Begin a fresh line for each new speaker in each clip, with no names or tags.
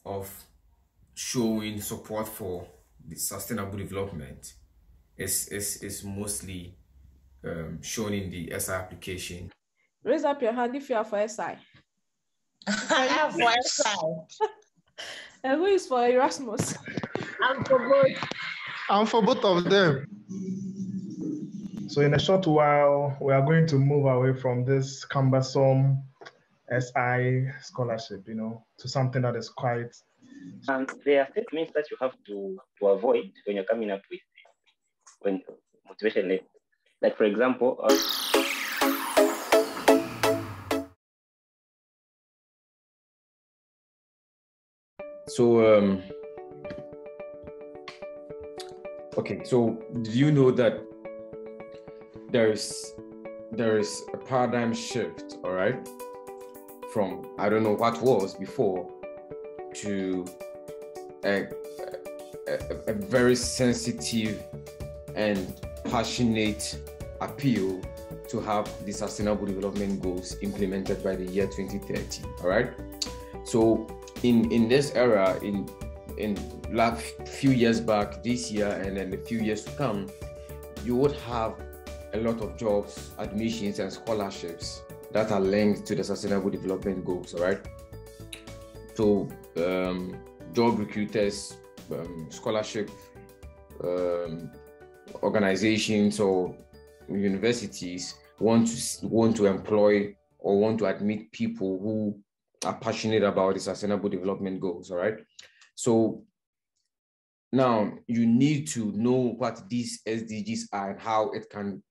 of showing support for the sustainable development is mostly shown in the SI application.
Raise up your hand if you are for SI.
I am for SI.
And who is for Erasmus?
I'm for both.
I'm for both of them. So in a short while, we are going to move away from this cumbersome SI scholarship, to something that is quite.
And there are statements that you have to avoid when you're coming up with when motivation level. Like for example,
okay, so do you know that there is a paradigm shift, all right, from I don't know what was before to a very sensitive and passionate appeal to have the sustainable development goals implemented by the year 2030, all right? So in this era, in last few years back, this year, and then the few years to come, you would have a lot of jobs, admissions, and scholarships that are linked to the sustainable development goals, all right? So job recruiters, scholarship organizations or universities want to employ or want to admit people who are passionate about the sustainable development goals, all right? So now you need to know what these SDGs are and how it can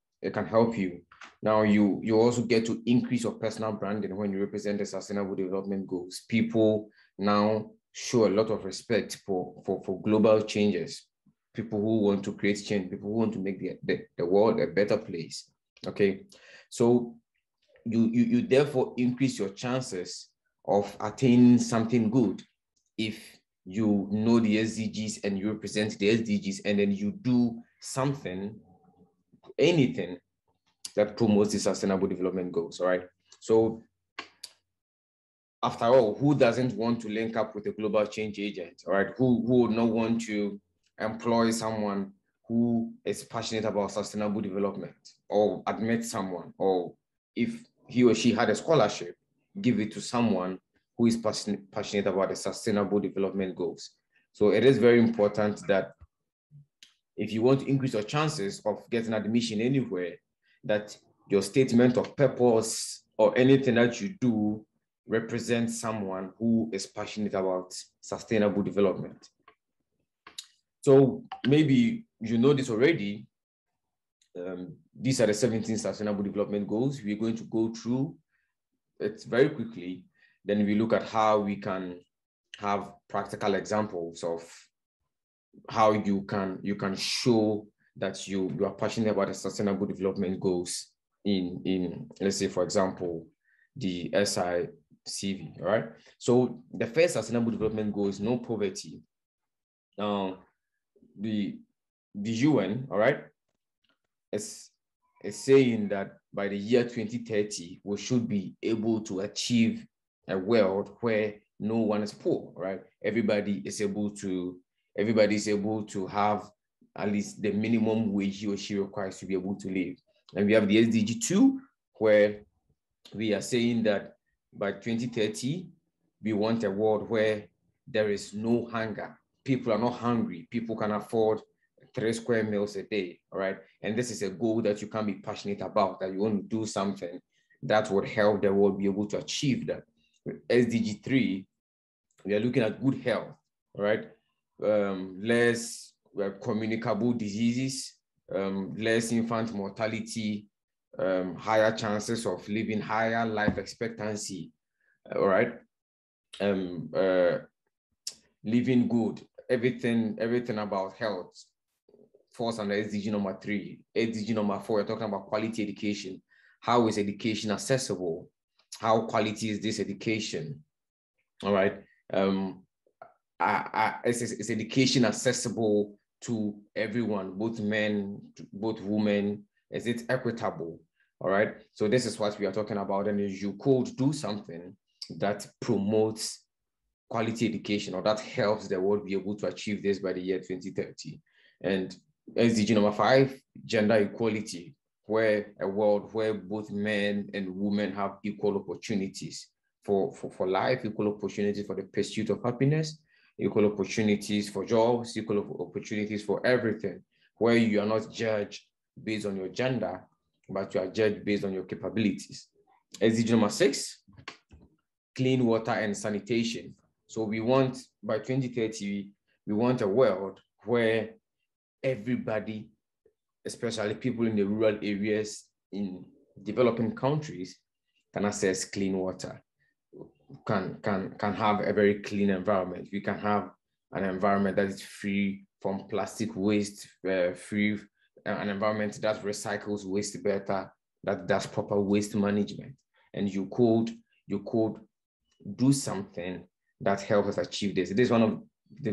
help you. Now you also get to increase your personal branding when you represent the sustainable development goals. People now show a lot of respect for global changes, people who want to create change, people who want to make the world a better place. Okay, so you therefore increase your chances of attaining something good if you know the SDGs and you represent the SDGs, and then you do something, anything that promotes the sustainable development goals, all right? So after all, who doesn't want to link up with a global change agent, all right? Who would not want to employ someone who is passionate about sustainable development, or admit someone, or if he or she had a scholarship, give it to someone who is passionate about the sustainable development goals. So it is very important that if you want to increase your chances of getting admission anywhere, that your statement of purpose or anything that you do represents someone who is passionate about sustainable development. So maybe you know this already. These are the 17 sustainable development goals. We're going to go through it very quickly. Then we look at how we can have practical examples of how you can show that you are passionate about the sustainable development goals in let's say, for example, the SI CV, all right? So the first sustainable development goal is no poverty. Now, the UN, all right, is saying that by the year 2030, we should be able to achieve a world where no one is poor, right? Everybody is able to have at least the minimum wage he or she requires to be able to live. And we have the SDG 2, where we are saying that by 2030, we want a world where there is no hunger. People are not hungry. People can afford 3 square meals a day, all right? And this is a goal that you can be passionate about, that you want to do something that would help the world be able to achieve that. With SDG 3, we are looking at good health, all right? Less communicable diseases, less infant mortality, higher chances of living, higher life expectancy, all right? Living good, everything about health falls under SDG number 3. SDG number 4, we're talking about quality education. How is education accessible? How quality is this education? All right. Is education accessible to everyone, both men, both women? Is it equitable? All right. So this is what we are talking about. And you could do something that promotes quality education, or that helps the world be able to achieve this by the year 2030. And SDG number 5, gender equality, where a world where both men and women have equal opportunities for life, equal opportunities for the pursuit of happiness, equal opportunities for jobs, equal opportunities for everything, where you are not judged based on your gender, but you are judged based on your capabilities. SDG number 6, clean water and sanitation. So we want, by 2030, we want a world where everybody, especially people in the rural areas in developing countries, can access clean water, can have a very clean environment. We can have an environment that is free from plastic waste, free, an environment that recycles waste better, that does proper waste management. And you could do something that helps us achieve this. It is one of the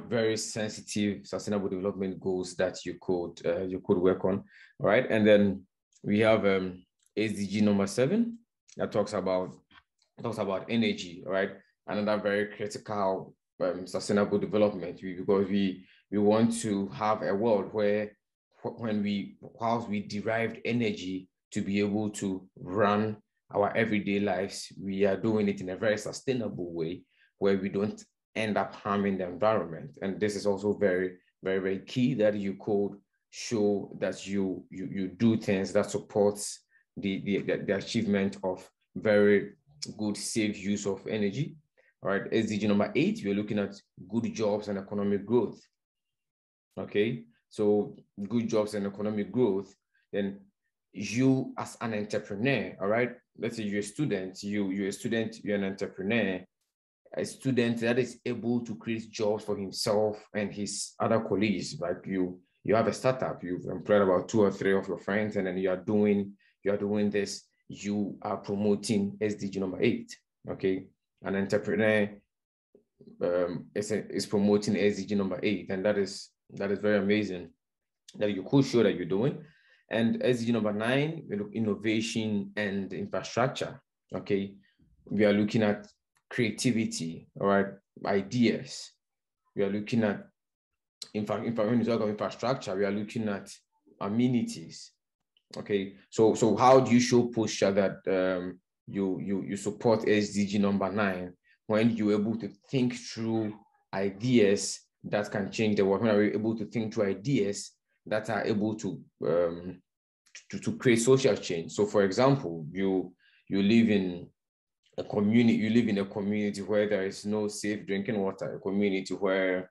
very sensitive sustainable development goals that you could work on. All right, and then we have SDG number 7 that talks about energy. All right, another very critical sustainable development, because we want to have a world where whilst we derived energy to be able to run our everyday lives, we are doing it in a very sustainable way where we don't end up harming the environment. And this is also very, very, very key, that you could show that you do things that supports the achievement of very good, safe use of energy. All right, SDG number 8, we're looking at good jobs and economic growth. Okay, so good jobs and economic growth, then you as an entrepreneur, all right, let's say you're a student, you're an entrepreneur, a student that is able to create jobs for himself and his other colleagues. Like you have a startup, you've employed about 2 or 3 of your friends, and then you are doing this, you are promoting SDG number 8. Okay, an entrepreneur is promoting SDG number 8, and that is very amazing that you could show that you're doing. And SDG number 9, we look innovation and infrastructure. Okay, we are looking at creativity, all right, ideas. We are looking at, in fact, when you talk about infrastructure, we are looking at amenities. Okay, so how do you show posture that you support SDG number 9 when you're able to think through ideas that can change the world? When are we able to think through ideas that are able to create social change? So, for example, you live in a community where there is no safe drinking water, a community where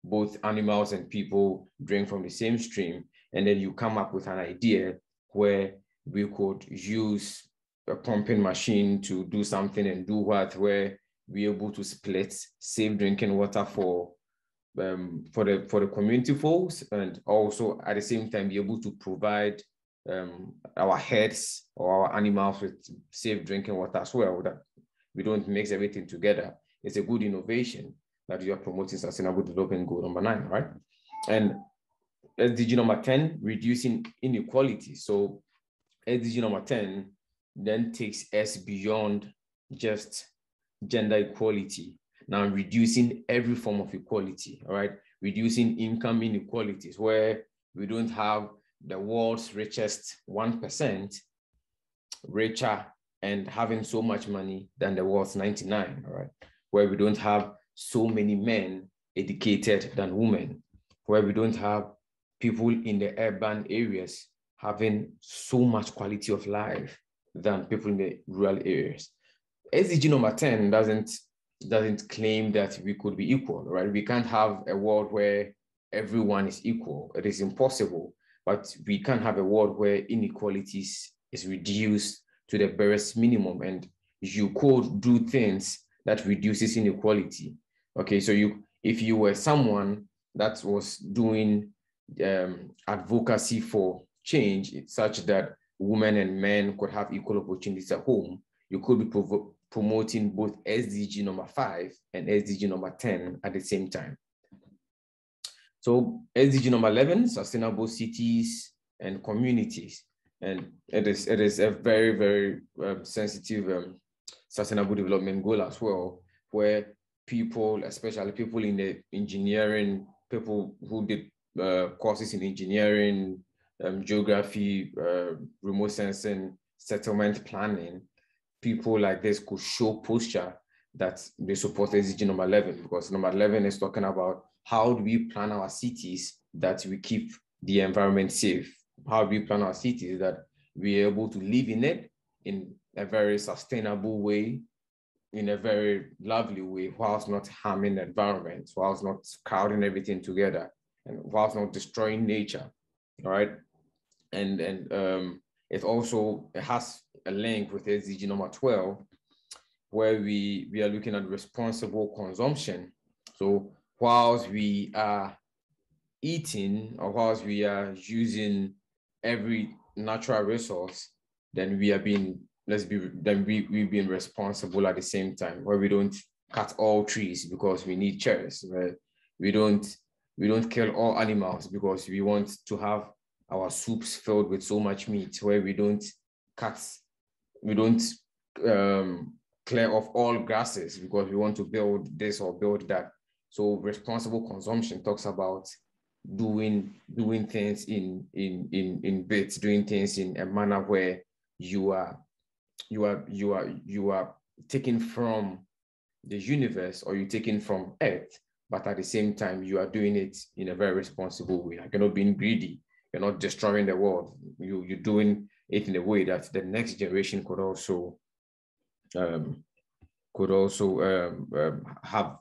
both animals and people drink from the same stream, and then you come up with an idea where we could use a pumping machine to do something and do where we're able to split safe drinking water for the community folks, and also at the same time be able to provide our herds or our animals with safe drinking water as well, that we don't mix everything together. It's a good innovation that you are promoting sustainable development goal number 9, right? And SDG number 10, reducing inequality. So SDG number 10 then takes us beyond just gender equality. Now reducing every form of equality, all right? Reducing income inequalities, where we don't have the world's richest 1% richer and having so much money than the world's 99, all right? Where we don't have so many men educated than women, where we don't have people in the urban areas having so much quality of life than people in the rural areas. SDG number 10 doesn't claim that we could be equal, right? We can't have a world where everyone is equal. It is impossible, but we can have a world where inequalities is reduced to the barest minimum, and you could do things that reduces inequality. Okay, so if you were someone that was doing advocacy for change such that women and men could have equal opportunities at home, you could be promoting both SDG number 5 and SDG number 10 at the same time. So SDG number 11, sustainable cities and communities. And it is a very, very sensitive sustainable development goal as well, where people, especially people in the engineering, people who did courses in engineering, geography, remote sensing, settlement planning, people like this could show posture that they support SDG number 11, because number 11 is talking about how do we plan our cities that we keep the environment safe? How do we plan our cities that we are able to live in it in a very sustainable way, in a very lovely way, whilst not harming the environment, whilst not crowding everything together, and whilst not destroying nature, all right? And it also has a link with SDG number 12, where we are looking at responsible consumption. So whilst we are eating, or whilst we are using every natural resource, then we've been responsible at the same time, where we don't cut all trees because we need chairs, where we don't kill all animals because we want to have our soups filled with so much meat, where we don't clear off all grasses because we want to build this or build that. So responsible consumption talks about doing things in bits, doing things in a manner where you are taking from the universe, or you're taking from Earth, but at the same time you are doing it in a very responsible way. Like, you're not being greedy, you're not destroying the world. You're doing it in a way that the next generation could also have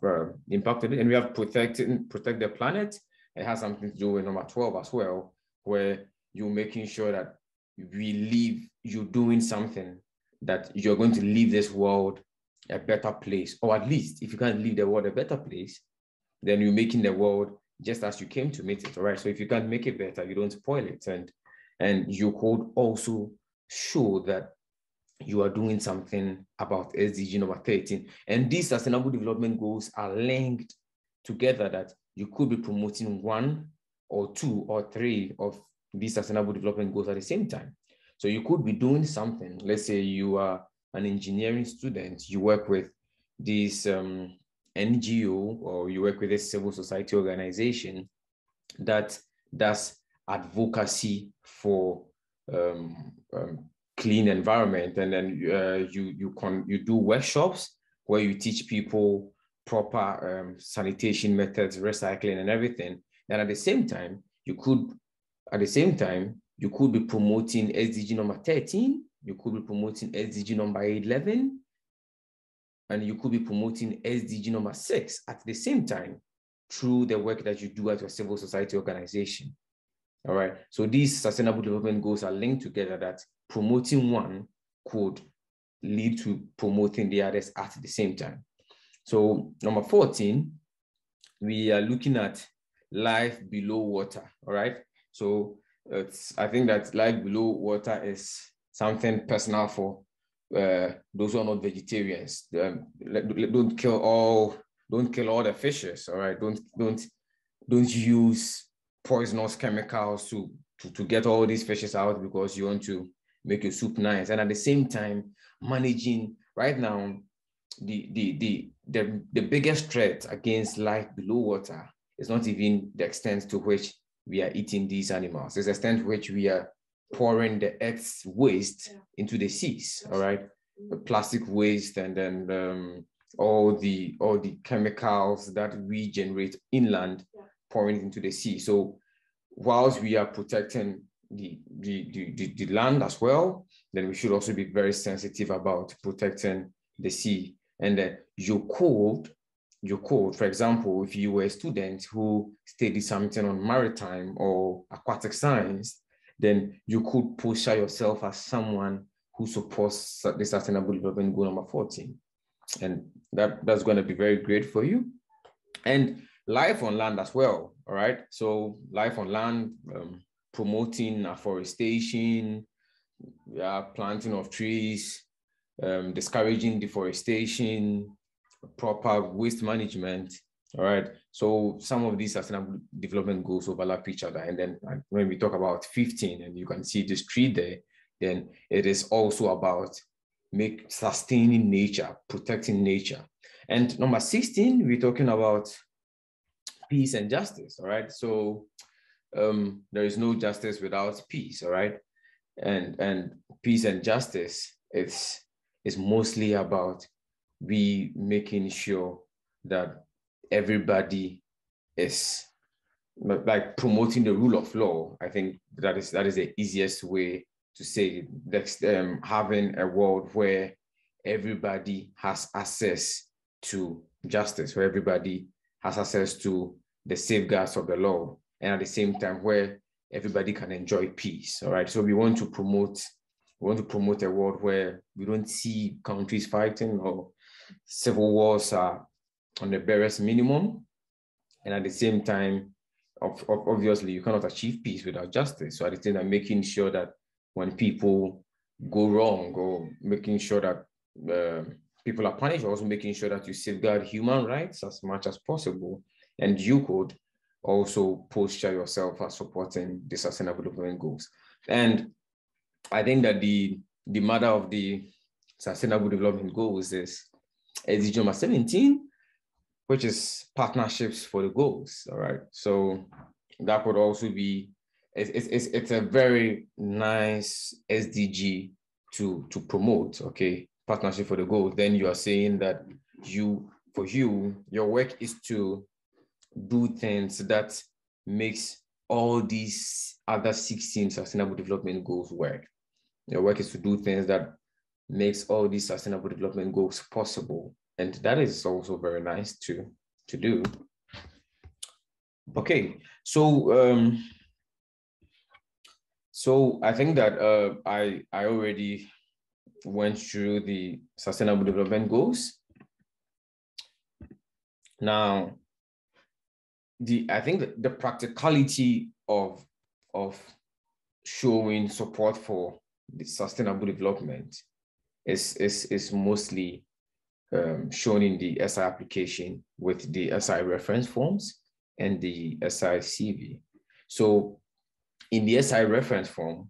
impacted it. And we have protect the planet. It has something to do with number 12 as well, where you're making sure that you're doing something that you're going to leave this world a better place, or at least if you can't leave the world a better place, then you're making the world just as you came to meet it, all right? So if you can't make it better, you don't spoil it. And you could also show that you are doing something about SDG number 13. And these sustainable development goals are linked together, that you could be promoting one or two or three of these sustainable development goals at the same time. So you could be doing something. Let's say you are an engineering student, you work with this NGO, or you work with a civil society organization that does advocacy for clean environment, and then you do workshops where you teach people proper sanitation methods, recycling, and everything. And at the same time, you could be promoting SDG number 13, you could be promoting SDG number 11, and you could be promoting SDG number 6 at the same time through the work that you do at your civil society organization. All right. So these sustainable development goals are linked together, that promoting one could lead to promoting the others at the same time. So number 14, we are looking at life below water. All right. So I think that life below water is something personal for those who are not vegetarians. Don't kill all the fishes. All right. Don't use poisonous chemicals to get all these fishes out because you want to make your soup nice. And at the same time, managing right now, the biggest threat against life below water is not even the extent to which we are eating these animals. It's the extent to which we are pouring the earth's waste into the seas, all right? The plastic waste, and then all the chemicals that we generate inland, pouring into the sea. So whilst we are protecting the land as well, then we should also be very sensitive about protecting the sea. And you could, for example, if you were a student who studied something on maritime or aquatic science, then you could posture yourself as someone who supports the Sustainable Development Goal number 14. And that's going to be very great for you. And life on land as well, all right? So life on land, promoting afforestation, planting of trees, discouraging deforestation, proper waste management, all right? So some of these sustainable development goals overlap each other. And then when we talk about 15, and you can see this tree there, then it is also about sustaining nature, protecting nature. And number 16, we're talking about peace and justice, all right? So there is no justice without peace, all right? And peace and justice, it's mostly about we making sure that everybody is like promoting the rule of law. I think that is the easiest way to say that, having a world where everybody has access to justice, where everybody has access to the safeguards of the law, and at the same time where everybody can enjoy peace. All right. So we want to promote a world where we don't see countries fighting or civil wars are on the barest minimum. And at the same time, obviously, you cannot achieve peace without justice. So at the same time, making sure that when people go wrong, or making sure that people are punished, also making sure that you safeguard human rights as much as possible. And you could also posture yourself as supporting the Sustainable Development Goals. And I think that the mother of the Sustainable Development Goals is SDG number 17, which is partnerships for the goals. All right. So that could also be, it's a very nice SDG to promote, okay, partnership for the goals. Then you are saying that your work is to do things that makes all these other 16 sustainable development goals work. Your work is to do things that makes all these sustainable development goals possible. And that is also very nice to do. Okay, so I think that I already went through the sustainable development goals. Now, I think the practicality of showing support for the sustainable development is mostly shown in the SI application with the SI reference forms and the SI CV. So in the SI reference form,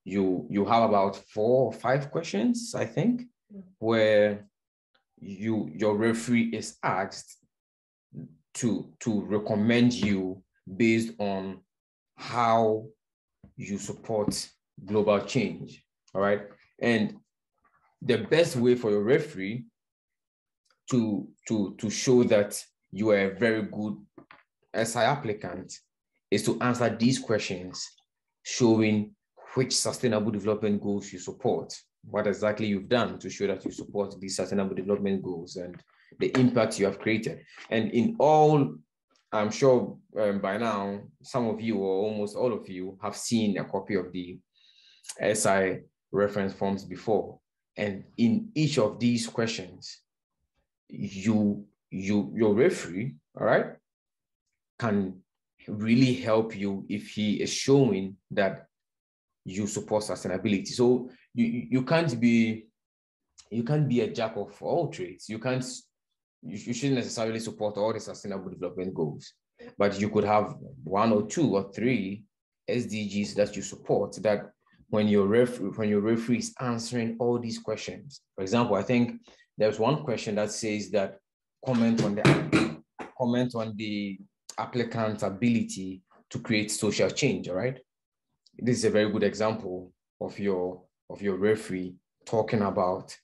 you have about 4 or 5 questions, I think, where your referee is asked to recommend you based on how you support global change. All right. And the best way for your referee to show that you are a very good SI applicant is to answer these questions, showing which sustainable development goals you support, what exactly you've done to show that you support these sustainable development goals and the impact you have created. And in all, I'm sure by now, some of you or almost all of you have seen a copy of the SI reference forms before. And in each of these questions, your referee, all right, can really help you if he is showing that you support sustainability. So you can't be a jack of all trades. You shouldn't necessarily support all the sustainable development goals, but you could have 1 or 2 or 3 SDGs that you support, that when your referee is answering all these questions. For example, I think there's one question that says that comment on the applicant's ability to create social change. All right, this is a very good example of your referee talking about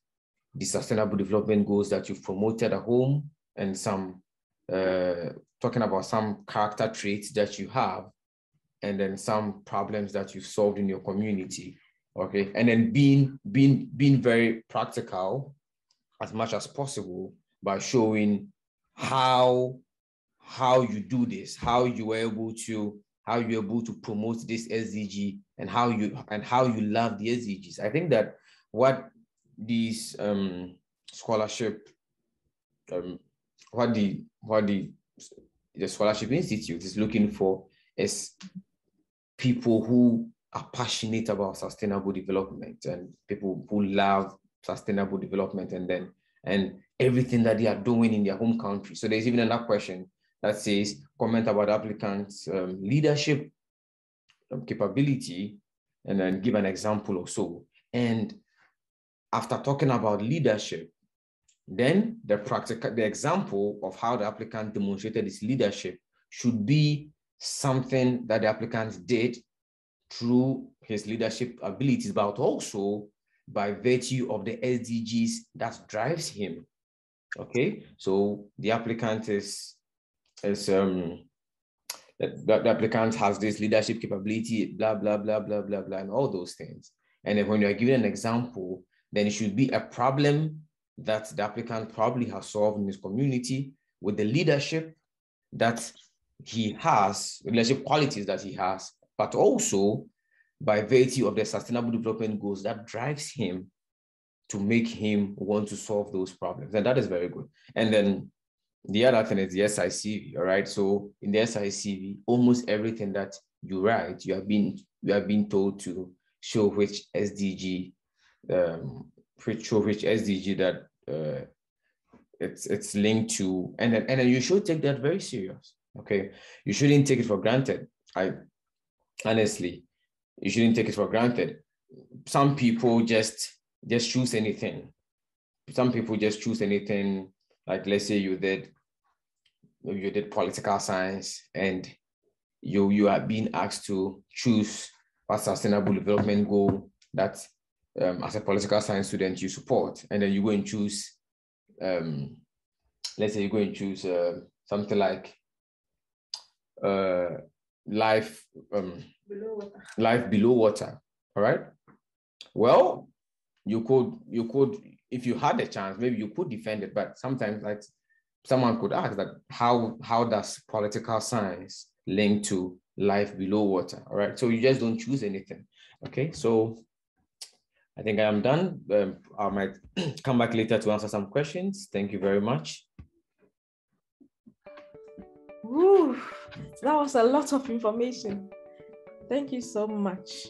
the sustainable development goals that you've promoted at home, and some talking about some character traits that you have, and then some problems that you've solved in your community. Okay, and then being very practical as much as possible by showing how you do this, how you're able to promote this SDG, and how you love the SDGs. I think that what these scholarship, what the Scholarship Institute is looking for is people who are passionate about sustainable development, and people who love sustainable development, and everything that they are doing in their home country. So there's even another question that says, comment about applicants' leadership capability, and then give an example or so. And after talking about leadership, then the example of how the applicant demonstrated his leadership should be something that the applicant did through his leadership abilities, but also by virtue of the SDGs that drives him. Okay, so the applicant the applicant has this leadership capability, blah, blah, blah, blah, blah, blah, and all those things. And then when you're given an example, then it should be a problem that the applicant probably has solved in his community with the leadership that he has, leadership qualities that he has, but also by virtue of the sustainable development goals that drives him to make him want to solve those problems. And that is very good. And then the other thing is the SICV, all right? So in the SICV, almost everything that you write, you have been told to show which SDG, that it's linked to, and then you should take that very serious, okay? You shouldn't take it for granted. Honestly, you shouldn't take it for granted. Some people just choose anything. Some people just choose anything. Like, let's say you did political science and you are being asked to choose what sustainable development goal that as a political science student you support, and then you go and choose, let's say you go and choose something like life below water. All right. Well, you could, if you had a chance, maybe you could defend it, but sometimes like someone could ask that how does political science link to life below water? All right. So you just don't choose anything. Okay. So I think I am done. I might come back later to answer some questions. Thank you very much.
Woo, that was a lot of information. Thank you so much.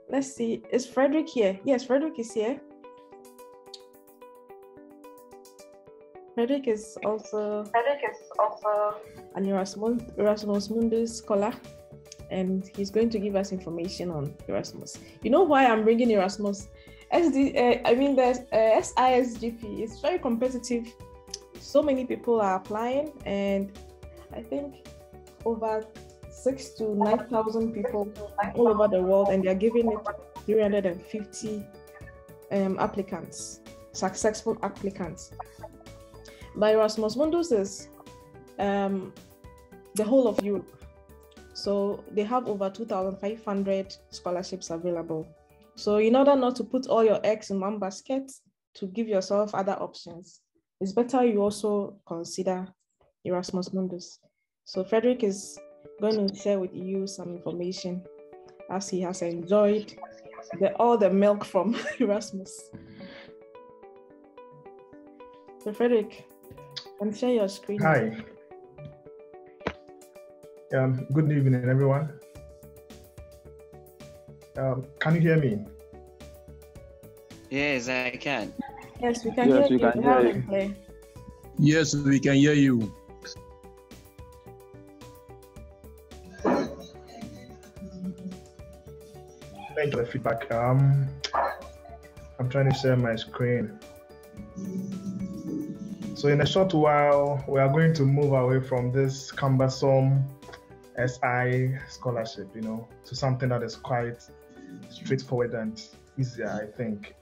Let's see, is Frederick here? Yes, Frederick is here. Frederick is also an Erasmus Mundus scholar, and he's going to give us information on Erasmus. You know why I'm bringing Erasmus? The SISGP is very competitive. So many people are applying, and I think over 6,000 to 9,000 people all over the world, and they're giving it 350 applicants, successful applicants. But Erasmus Mundus is the whole of Europe. So they have over 2,500 scholarships available. So in order not to put all your eggs in one basket, to give yourself other options, it's better you also consider Erasmus Mundus. So Frederick is going to share with you some information as he has enjoyed all the milk from Erasmus. So Frederick, can you share your screen?
Hi. Good evening, everyone. Can you hear me?
Yes, I can.
Yes, we can hear you.
Yes, we can hear you.
Thank you for the feedback. I'm trying to share my screen. So in a short while, we are going to move away from this cumbersome SI scholarship, to something that is quite straightforward and easier, I think.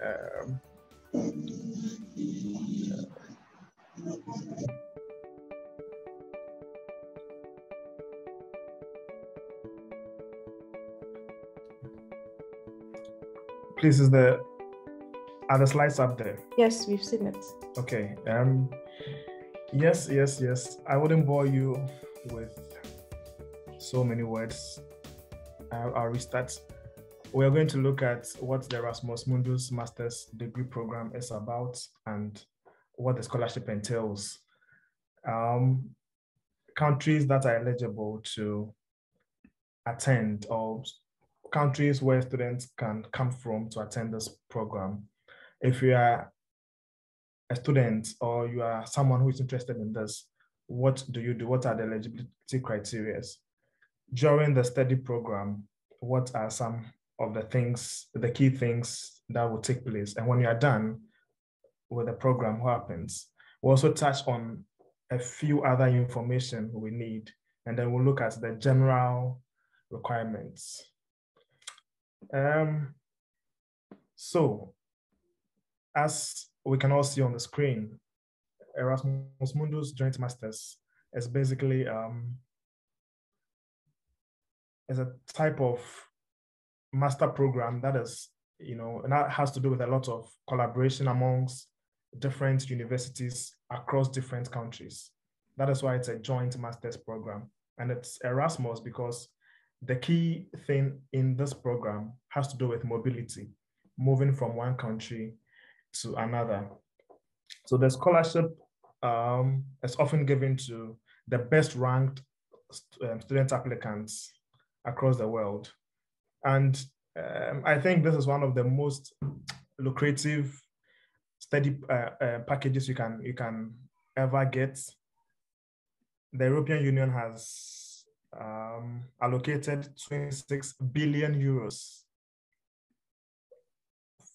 Please, are the slides up there?
Yes, we've seen it.
Okay. Yes. I wouldn't bore you with so many words. I'll restart. We are going to look at what the Erasmus Mundus Master's Degree Program is about and what the scholarship entails. Countries that are eligible to attend, or countries where students can come from to attend this program. If you are a student or you are someone who is interested in this, what do you do? What are the eligibility criteria? During the study program, what are some of the key things that will take place. And when you are done with the program, what happens? We'll also touch on a few other information we need, and then we'll look at the general requirements. So, as we can all see on the screen, Erasmus Mundus Joint Masters is basically is a type of master program that is, and that has to do with a lot of collaboration amongst different universities across different countries. That is why it's a joint master's program. And it's Erasmus because the key thing in this program has to do with mobility, moving from one country to another. So the scholarship is often given to the best ranked student applicants across the world. And I think this is one of the most lucrative study packages you can ever get. The European Union has allocated 26 billion euros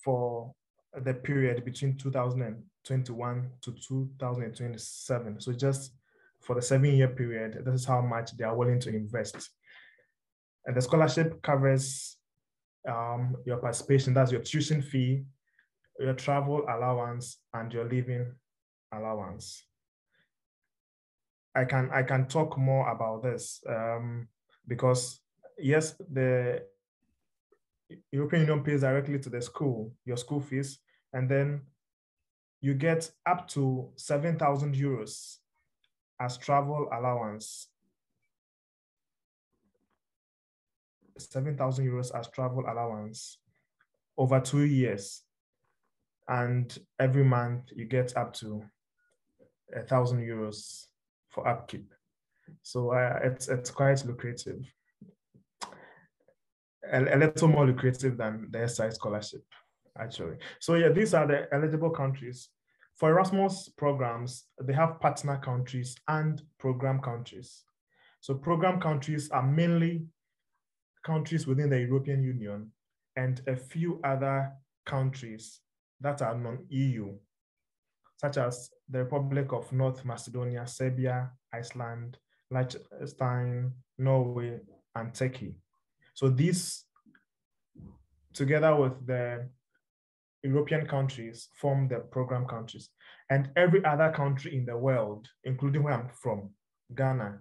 for the period between 2021 to 2027. So just for the 7-year period, this is how much they are willing to invest. And the scholarship covers your participation, that's your tuition fee, your travel allowance, and your living allowance. I can talk more about this because yes, the European Union pays directly to the school, your school fees, and then you get up to 7,000 euros as travel allowance. 7,000 euros as travel allowance over 2 years. And every month you get up to 1,000 euros for upkeep. So it's quite lucrative. A little more lucrative than the SI scholarship, actually. So yeah, these are the eligible countries. For Erasmus programs, they have partner countries and program countries. So program countries are mainly countries within the European Union and a few other countries that are non-EU, such as the Republic of North Macedonia, Serbia, Iceland, Liechtenstein, Norway, and Turkey. So these, together with the European countries, form the program countries. And every other country in the world, including where I'm from, Ghana,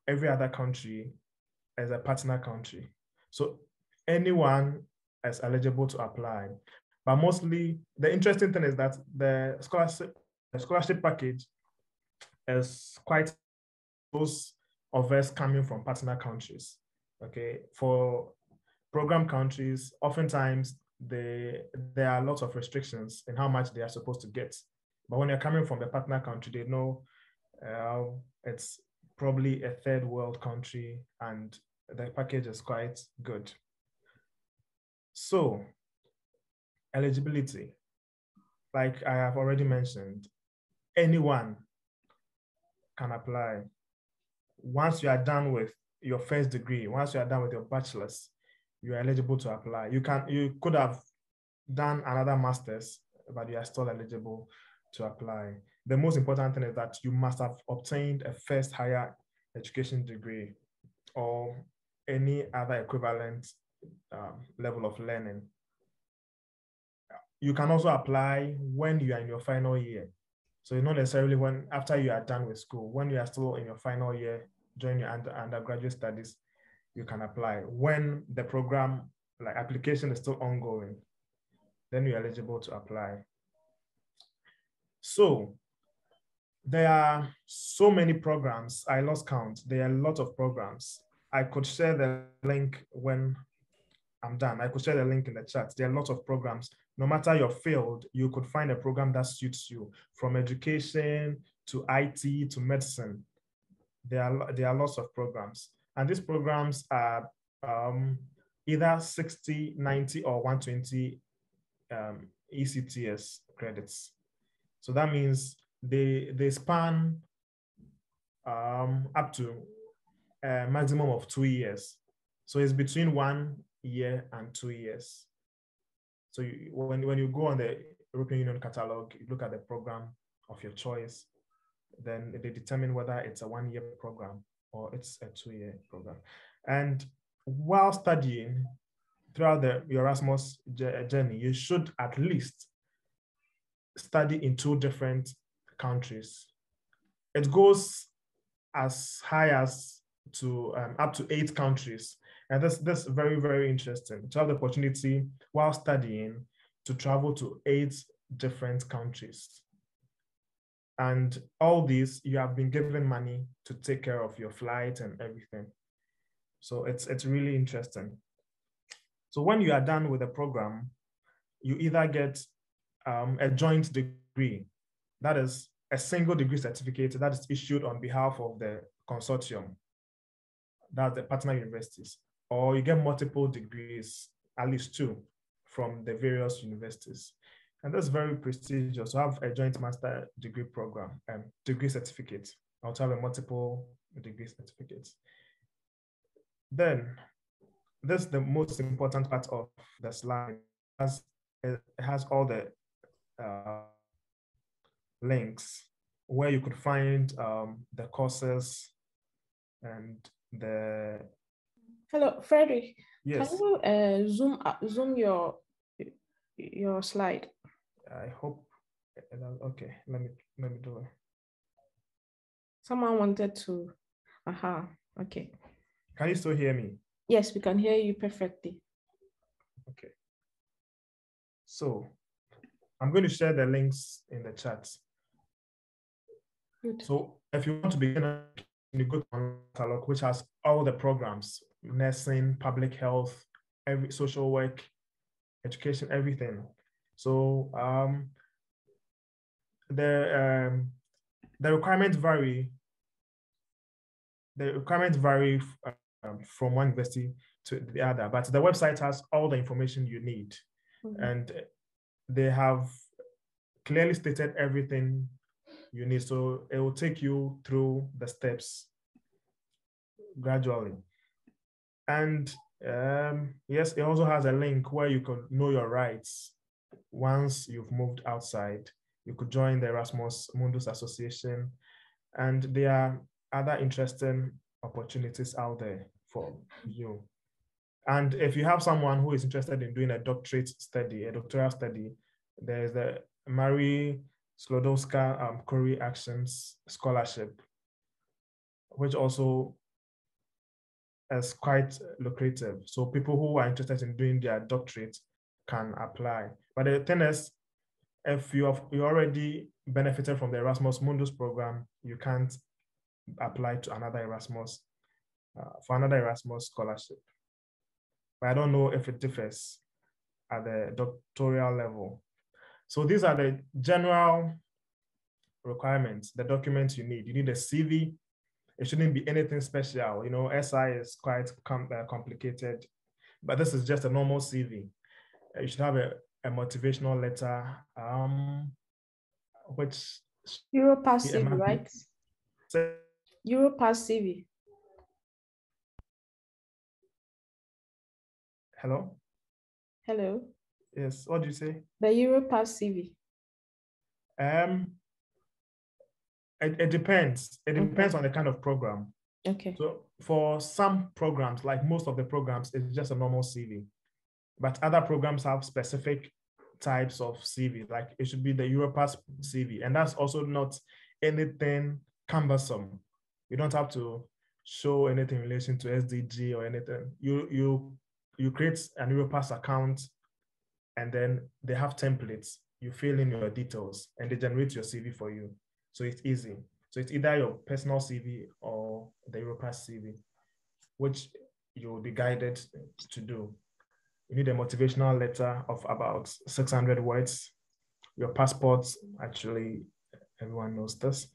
every other country is a partner country. So anyone is eligible to apply. But mostly, the interesting thing is that the scholarship package is quite those of us coming from partner countries. Okay, for program countries, oftentimes there are lots of restrictions in how much they are supposed to get. But when you're coming from the partner country, they know it's probably a third world country and the package is quite good. So, eligibility, like I have already mentioned, anyone can apply. Once you are done with your first degree, once you are done with your bachelor's, you are eligible to apply. You could have done another master's, but you are still eligible to apply. The most important thing is that you must have obtained a first higher education degree or any other equivalent level of learning. You can also apply when you are in your final year. So not necessarily after you are done with school, when you are still in your final year, during your undergraduate studies, you can apply. When the program, like application is still ongoing, then you're eligible to apply. So there are so many programs, I lost count. There are a lot of programs. I could share the link when I'm done. I could share the link in the chat. There are lots of programs. No matter your field, you could find a program that suits you, from education to IT to medicine. There are lots of programs. And these programs are either 60, 90, or 120 ECTS credits. So that means they span up to a maximum of 2 years. So it's between 1 year and 2 years. So when you go on the European Union catalog, you look at the program of your choice, then they determine whether it's a 1-year program or it's a 2-year program. And while studying throughout your Erasmus journey, you should at least study in 2 different countries. It goes as high as to up to 8 countries. And that's very, very interesting to have the opportunity while studying to travel to 8 different countries. And all these, you have been given money to take care of your flight and everything. So it's really interesting. So when you are done with the program, you either get a joint degree, that is a single degree certificate that is issued on behalf of the consortium, that's the partner universities, or you get multiple degrees, at least 2, from the various universities. And that's very prestigious to have a joint master degree program and degree certificate, or to have a multiple degree certificates. Then, this is the most important part of the slide. It has all the links where you could find the courses and the.
Hello, Frederick.
Yes.
Can you zoom your slide?
I hope. Okay, let me do it.
Someone wanted to. Okay.
Can you still hear me?
Yes, we can hear you perfectly.
Okay. So I'm going to share the links in the chat.
Good.
So if you want to begin, you go to the catalog, which has all the programs: nursing, public health, every social work, education, everything. So the requirements vary. The requirements vary from one university to the other, but the website has all the information you need. Mm-hmm. And they have clearly stated everything you need. So it will take you through the steps gradually. And yes, it also has a link where you can know your rights. Once you've moved outside, you could join the Erasmus Mundus Association, and there are other interesting opportunities out there for you. And if you have someone who is interested in doing a doctorate study, a doctoral study, there's the Marie Sklodowska Actions Scholarship, which also is quite lucrative. So people who are interested in doing their doctorate can apply. But the thing is, if you already benefited from the Erasmus Mundus program, you can't apply to another Erasmus for another Erasmus scholarship. But I don't know if it differs at the doctoral level. So these are the general requirements, the documents you need. You need a CV. It shouldn't be anything special. You know, SI is quite complicated, but this is just a normal CV. You should have a motivational letter, which
Europass CV, right? Europass CV.
Hello?
Hello?
Yes, what do you say?
The Europass CV.
It depends. It depends on the kind of program.
Okay.
So for some programs, like most of the programs, it's just a normal CV. But other programs have specific types of CV, like it should be the Europass CV. And that's also not anything cumbersome. You don't have to show anything in relation to SDG or anything. You create an Europass account, and then they have templates. You fill in your details and they generate your CV for you. So it's easy. So it's either your personal CV or the Europass CV, which you will be guided to do. You need a motivational letter of about 600 words. Your passport, actually, everyone knows this.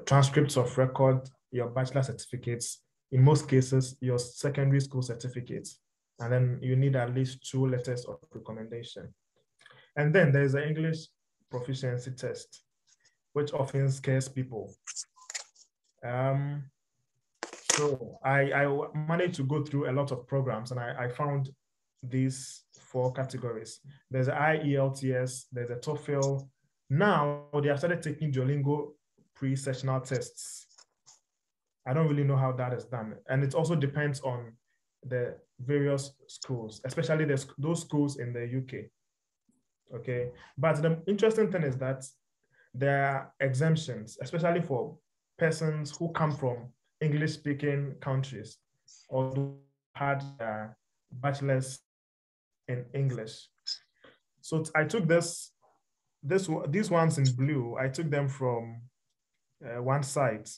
Transcripts of record, your bachelor certificates, in most cases, your secondary school certificates. And then you need at least 2 letters of recommendation. And then there's an English proficiency test, which often scares people. So I managed to go through a lot of programs, and I found these 4 categories. There's IELTS, there's a TOEFL. Now they have started taking Duolingo pre-sessional tests. I don't really know how that is done. And it also depends on the various schools, especially those schools in the UK. Okay, but the interesting thing is that there are exemptions, especially for persons who come from English-speaking countries or who had a bachelor's in English. So I took these ones in blue. I took them from one site,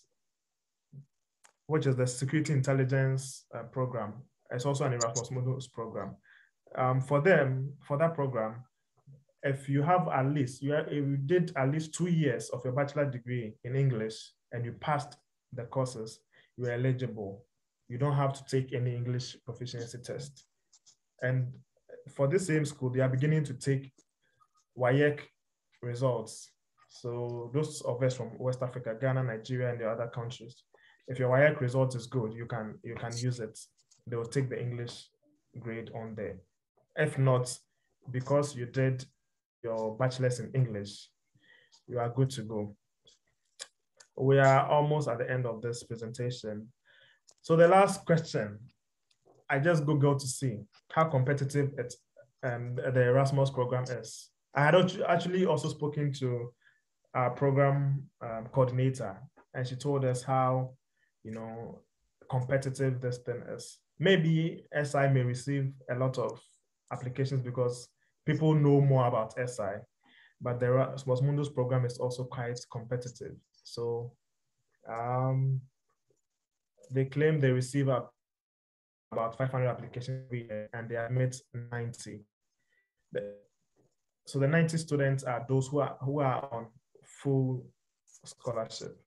which is the Security Intelligence Program. It's also an Erasmus Mundus program. For that program, if you have at least, if you did at least 2 years of your bachelor degree in English and you passed the courses, you are eligible. You don't have to take any English proficiency test. And for this same school, they are beginning to take WAEC results. So those of us from West Africa, Ghana, Nigeria, and the other countries, if your WAEC result is good, you can use it. They will take the English grade on there. If not, because you did your bachelor's in English, you are good to go. We are almost at the end of this presentation. So the last question, I just Googled to see how competitive the Erasmus program is. I had actually also spoken to our program coordinator, and she told us how, competitive this thing is. Maybe SI may receive a lot of applications because people know more about SI, but the Erasmus Mundus program is also quite competitive. So they claim they receive about 500 applications every year, and they admit 90. So the 90 students are those who are on full scholarship.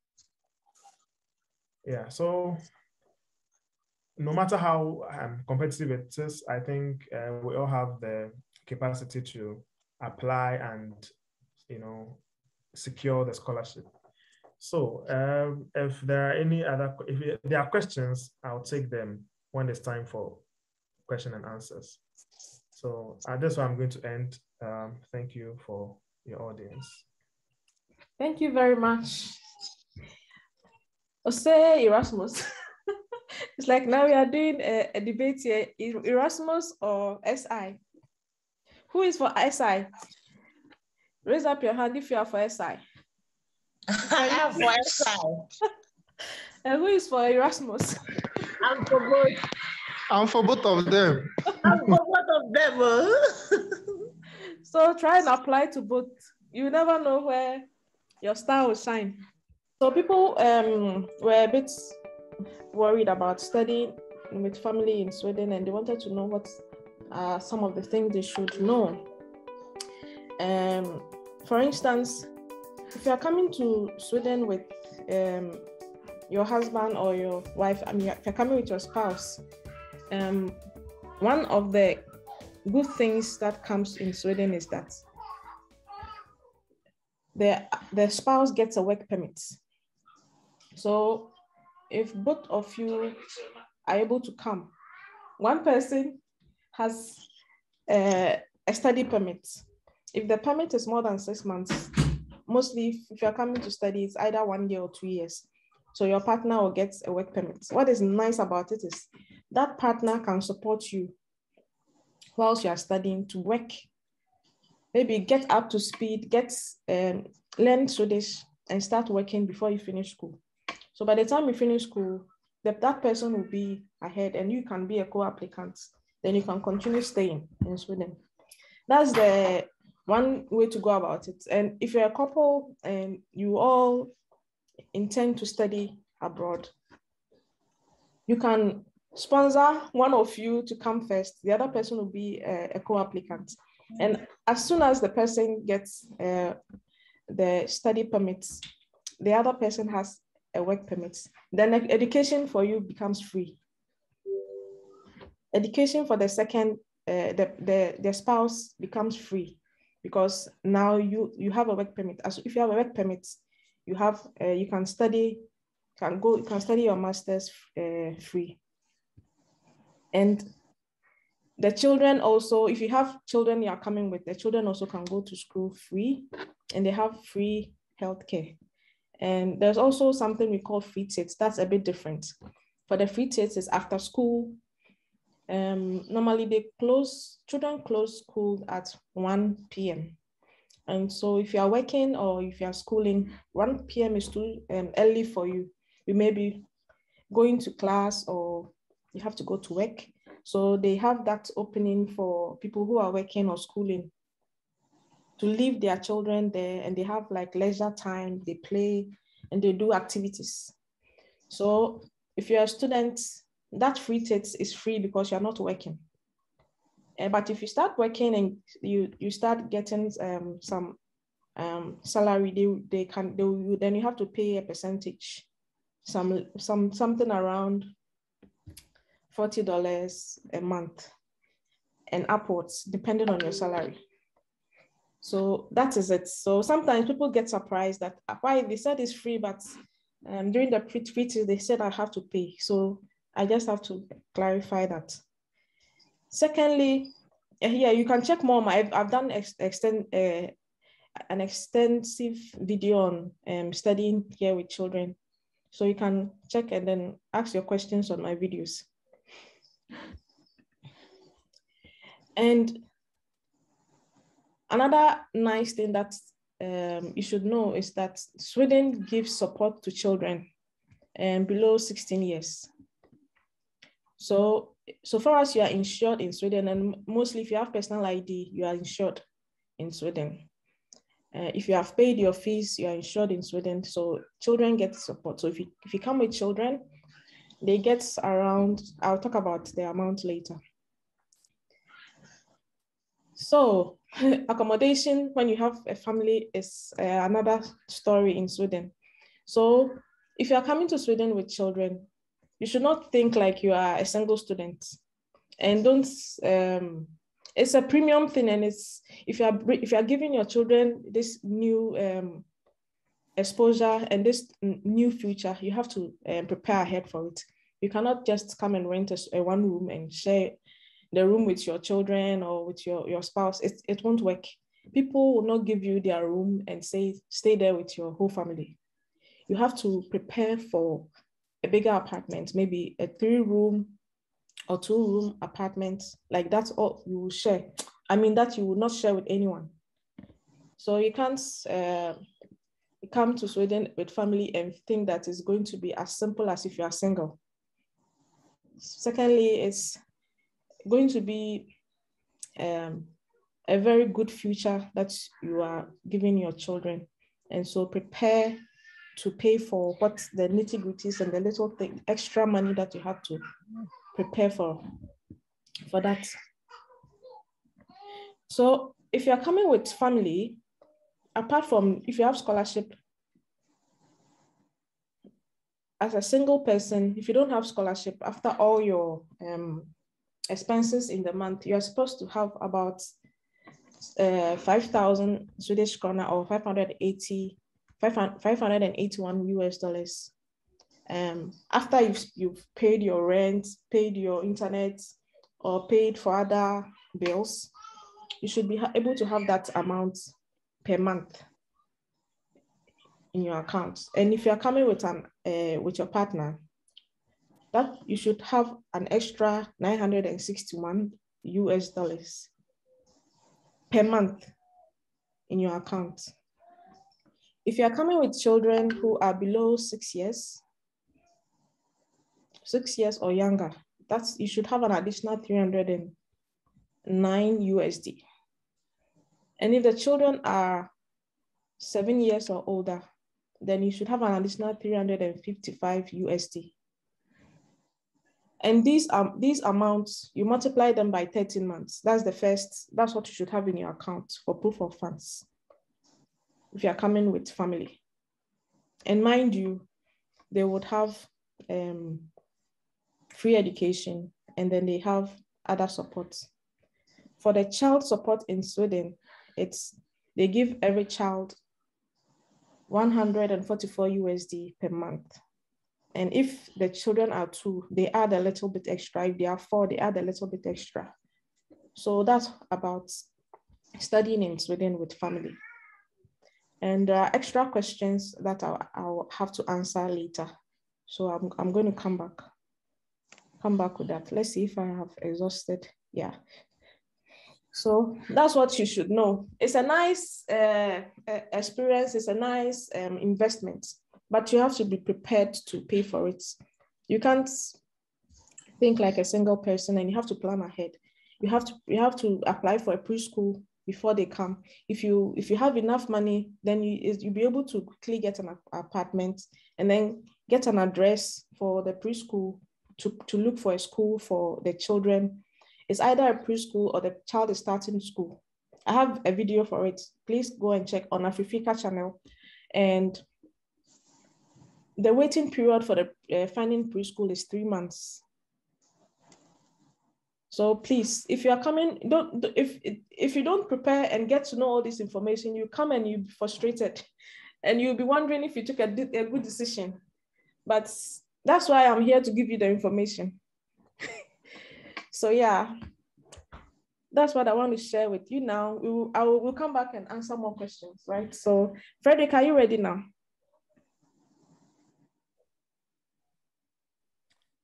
Yeah, so no matter how competitive it is, I think we all have the capacity to apply and, secure the scholarship. So if there are questions, I'll take them when it's time for question and answers. So that's where I'm going to end. Thank you for your audience.
Thank you very much. Say Erasmus. It's like now we are doing a debate here, Erasmus or SI. Who is for SI? Raise up your hand if you are for SI.
I am for SI.
And who is for Erasmus?
I'm for both.
I'm for both of them.
I'm for both of them.
So try and apply to both. You never know where your star will shine. So people were a bit worried about studying with family in Sweden, and they wanted to know what are some of the things they should know. For instance, if you are coming to Sweden with your husband or your wife, if you're coming with your spouse, one of the good things that comes in Sweden is that the spouse gets a work permit. So if both of you are able to come, one person has a study permit. If the permit is more than 6 months, mostly if you're coming to study, it's either 1 year or 2 years. So your partner will get a work permit. What is nice about it is that partner can support you whilst you are studying to work. Maybe get up to speed, learn Swedish and start working before you finish school. So by the time you finish school, that person will be ahead and you can be a co-applicant. Then you can continue staying in Sweden. That's the one way to go about it. And if you're a couple and you all intend to study abroad, you can sponsor one of you to come first. The other person will be a co-applicant. And as soon as the person gets the study permits, the other person has a work permit, then education for you becomes free. Education for the second, the spouse becomes free because now you have a work permit. As if you have a work permit, you can study your master's free. And The children also, if you have children you are coming with, the children also can go to school free, and they have free healthcare. And there's also something we call free tips. That's a bit different. For the free tips, it's after school. Normally children close school at 1 p.m. And so if you are working or if you are schooling, 1 p.m. is too early for you. You may be going to class or you have to go to work. So they have that opening for people who are working or schooling to leave their children there, and they have like leisure time, they play and they do activities. So if you're a student, that free text is free because you're not working. But if you start working and you start getting some salary, then you have to pay a percentage, something around $40 a month and upwards, depending on your salary. So that is it. So sometimes people get surprised that why they said it's free, but during the free they said I have to pay. So I just have to clarify that. Secondly, yeah, you can check more. I've done an extensive video on studying here with children. So you can check and then ask your questions on my videos. And another nice thing that you should know is that Sweden gives support to children below 16 years. So far as you are insured in Sweden, and mostly if you have personal ID, you are insured in Sweden. If you have paid your fees, you are insured in Sweden. So children get support. So if you come with children, they get around, I'll talk about the amount later. So accommodation when you have a family is another story in Sweden. So if you are coming to Sweden with children, you should not think like you are a single student, and don't, it's a premium thing. And it's, if you are giving your children this new exposure and this new future, you have to prepare ahead for it. You cannot just come and rent a one room and share the room with your children or with your spouse. It won't work. People will not give you their room and say, stay there with your whole family. You have to prepare for a bigger apartment, maybe a 3-room or 2-room apartment. Like that's all you will share. I mean, that you will not share with anyone. So you can't come to Sweden with family and think that it's going to be as simple as if you are single. Secondly, it's going to be a very good future that you are giving your children. And so prepare to pay for what the nitty-gritties and the little thing, extra money that you have to prepare for that. So if you're coming with family, apart from if you have scholarship, as a single person, if you don't have scholarship, after all your expenses in the month, you are supposed to have about 5,000 Swedish krona or 581 US dollars. After you've paid your rent, paid your internet, or paid for other bills, you should be able to have that amount per month in your account. And if you're coming with your partner, that you should have an extra 961 US dollars per month in your account. If you're coming with children who are below 6 years or younger, you should have an additional 309 USD. And if the children are 7 years or older, then you should have an additional 355 USD. And these amounts, you multiply them by 13 months. That's what you should have in your account for proof of funds if you are coming with family. And mind you, they would have free education, and then they have other support. For the child support in Sweden, they give every child 144 USD per month. And if the children are 2, they add a little bit extra. If they are 4, they add a little bit extra So that's about studying in Sweden with family. And there are extra questions that I'll have to answer later. So I'm going to come back with that. Let's see if I have exhausted. Yeah. So that's what you should know. It's a nice experience. It's a nice investment, but you have to be prepared to pay for it. You can't think like a single person, and you have to plan ahead. You have to apply for a preschool before they come. If you have enough money, then you'll be able to quickly get an apartment and then get an address for the preschool to look for a school for the children. It's either a preschool or the child is starting school. I have a video for it. Please go and check on Afrifika channel. And the waiting period for the finding preschool is 3 months. So please, if you are coming, if you don't prepare and get to know all this information, you come and you'll be frustrated and you'll be wondering if you took a good decision. But that's why I'm here to give you the information. So yeah, that's what I want to share with you now. We'll come back and answer more questions, right? So Frederick, are you ready now?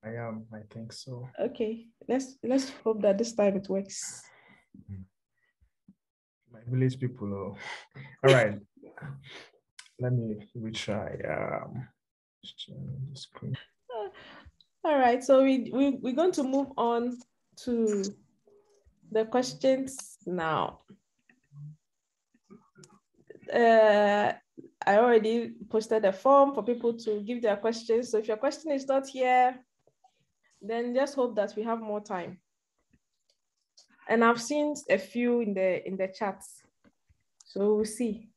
I am, I think so.
Okay, let's hope that this time it works.
My village people, oh. All right. Let me retry. Share the screen.
All right, so we're going to move on to the questions now. I already posted a form for people to give their questions. So if your question is not here, then just hope that we have more time. And I've seen a few in the chats. So we'll see.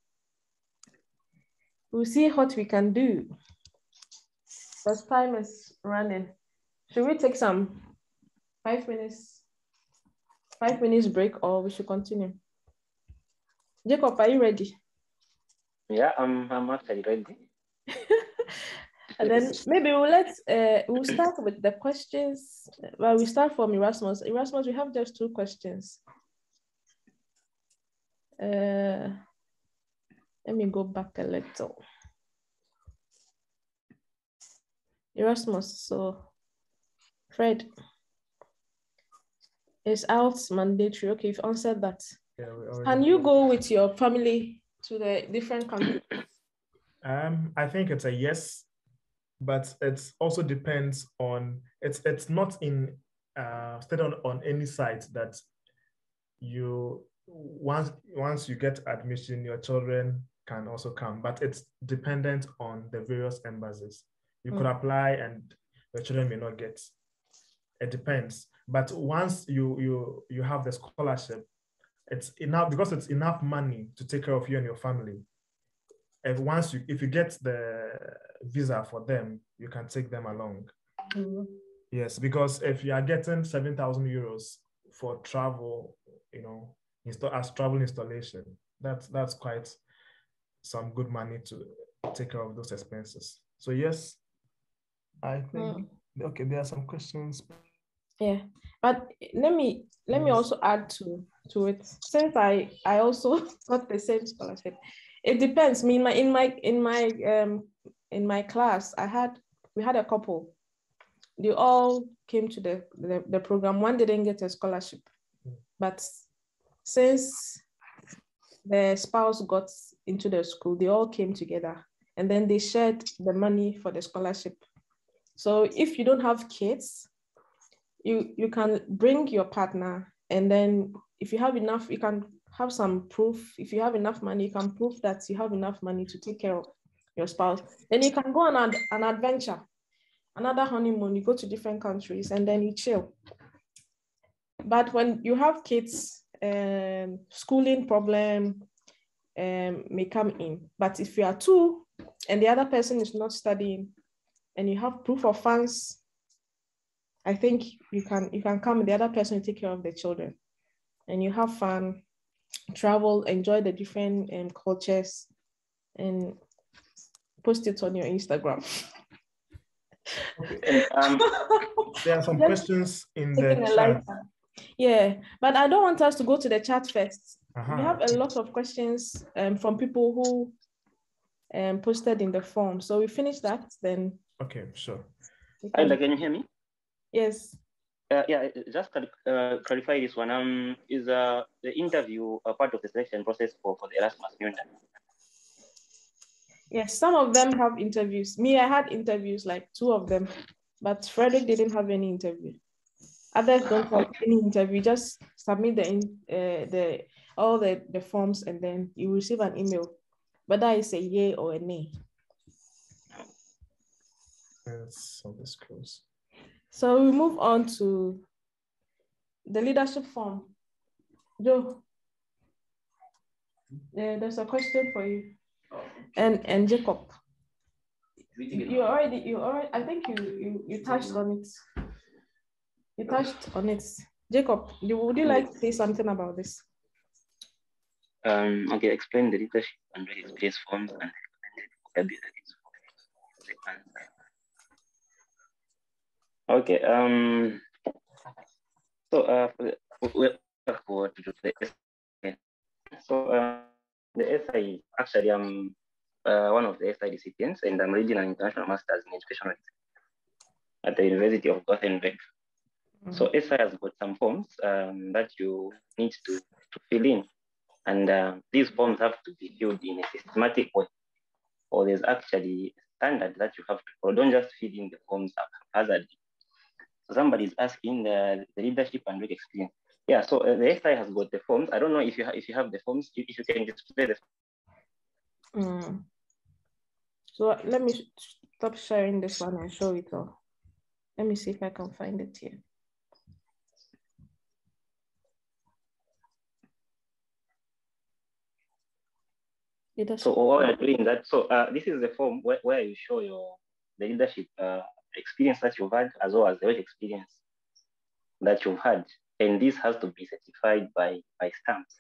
We'll see what we can do. Because time is running. Should we take some 5 minutes break, or we should continue? Jacob, are you ready?
Yeah, I'm actually ready.
And then maybe we'll start with the questions. Well, we start from Erasmus. Erasmus, we have just 2 questions. Let me go back a little. Erasmus, so Fred, is IELTS mandatory? Okay, you've answered that.
Yeah,
Can you go with your family to the different countries?
I think it's a yes, but it also depends on, it's not in stated on any site that you once you get admission, your children can also come, but it's dependent on the various embassies. You could apply and your children may not get. It depends. But once you have the scholarship, it's enough, because it's enough money to take care of you and your family. And if you get the visa for them, you can take them along. Yes, because if you are getting 7,000 euros for travel, as travel installation, that's quite some good money to take care of those expenses. So yes, I think okay, there are some questions.
Yeah, but let me also add to it, since I also got the same scholarship. It depends. I mean, in my class, we had a couple. They all came to the program. One didn't get a scholarship, but since the spouse got into the school, they all came together and then they shared the money for the scholarship. So if you don't have kids, you can bring your partner, and then if you have enough, you can have some proof. If you have enough money, you can prove that you have enough money to take care of your spouse. Then you can go on an adventure, another honeymoon. You go to different countries and then you chill. But when you have kids, schooling problem may come in. But if you are 2 and the other person is not studying and you have proof of funds, I think you can come and the other person will take care of the children, and you have fun, travel, enjoy the different cultures, and post it on your Instagram.
Okay. There are some questions in the chat.
Yeah, but I don't want us to go to the chat first. We have a lot of questions from people who posted in the form. So we finish that, then.
Okay, sure.
Can you hear me?
Yes.
Yeah, just clarify this one. Is the interview a part of the selection process for the Erasmus Mundus?
Yes, some of them have interviews. Me, I had interviews, like 2 of them, but Frederick didn't have any interview. Others don't have any interview. Just submit all the forms, and then you receive an email, whether it's a yay or a nay.
So this close.
So we move on to the leadership form. Joe, there's a question for you, and Jacob. You already. I think you touched on it. You touched on it. Jacob, would you like to say something about this?
Okay, explain the leadership and experience forms and vocabularies for the answer. Okay. So for the essay. So the essay, actually, I'm one of the essay recipients, and I'm reading an international master's in education at the University of Gothenburg. So essay has got some forms that you need to fill in, and these forms have to be filled in a systematic way, or there's actually a standard that you have to follow. Don't just fill in the forms haphazardly. So somebody's asking the leadership and work experience. Yeah, so the SI has got the forms. I don't know if you have the forms, if you can display the.
So let me stop sharing this one and show it all. Let me see if I can find it here.
So while you're doing that, so this is the form where you show the leadership experience that you've had, as well as the work experience that you've had, and this has to be certified by stamps.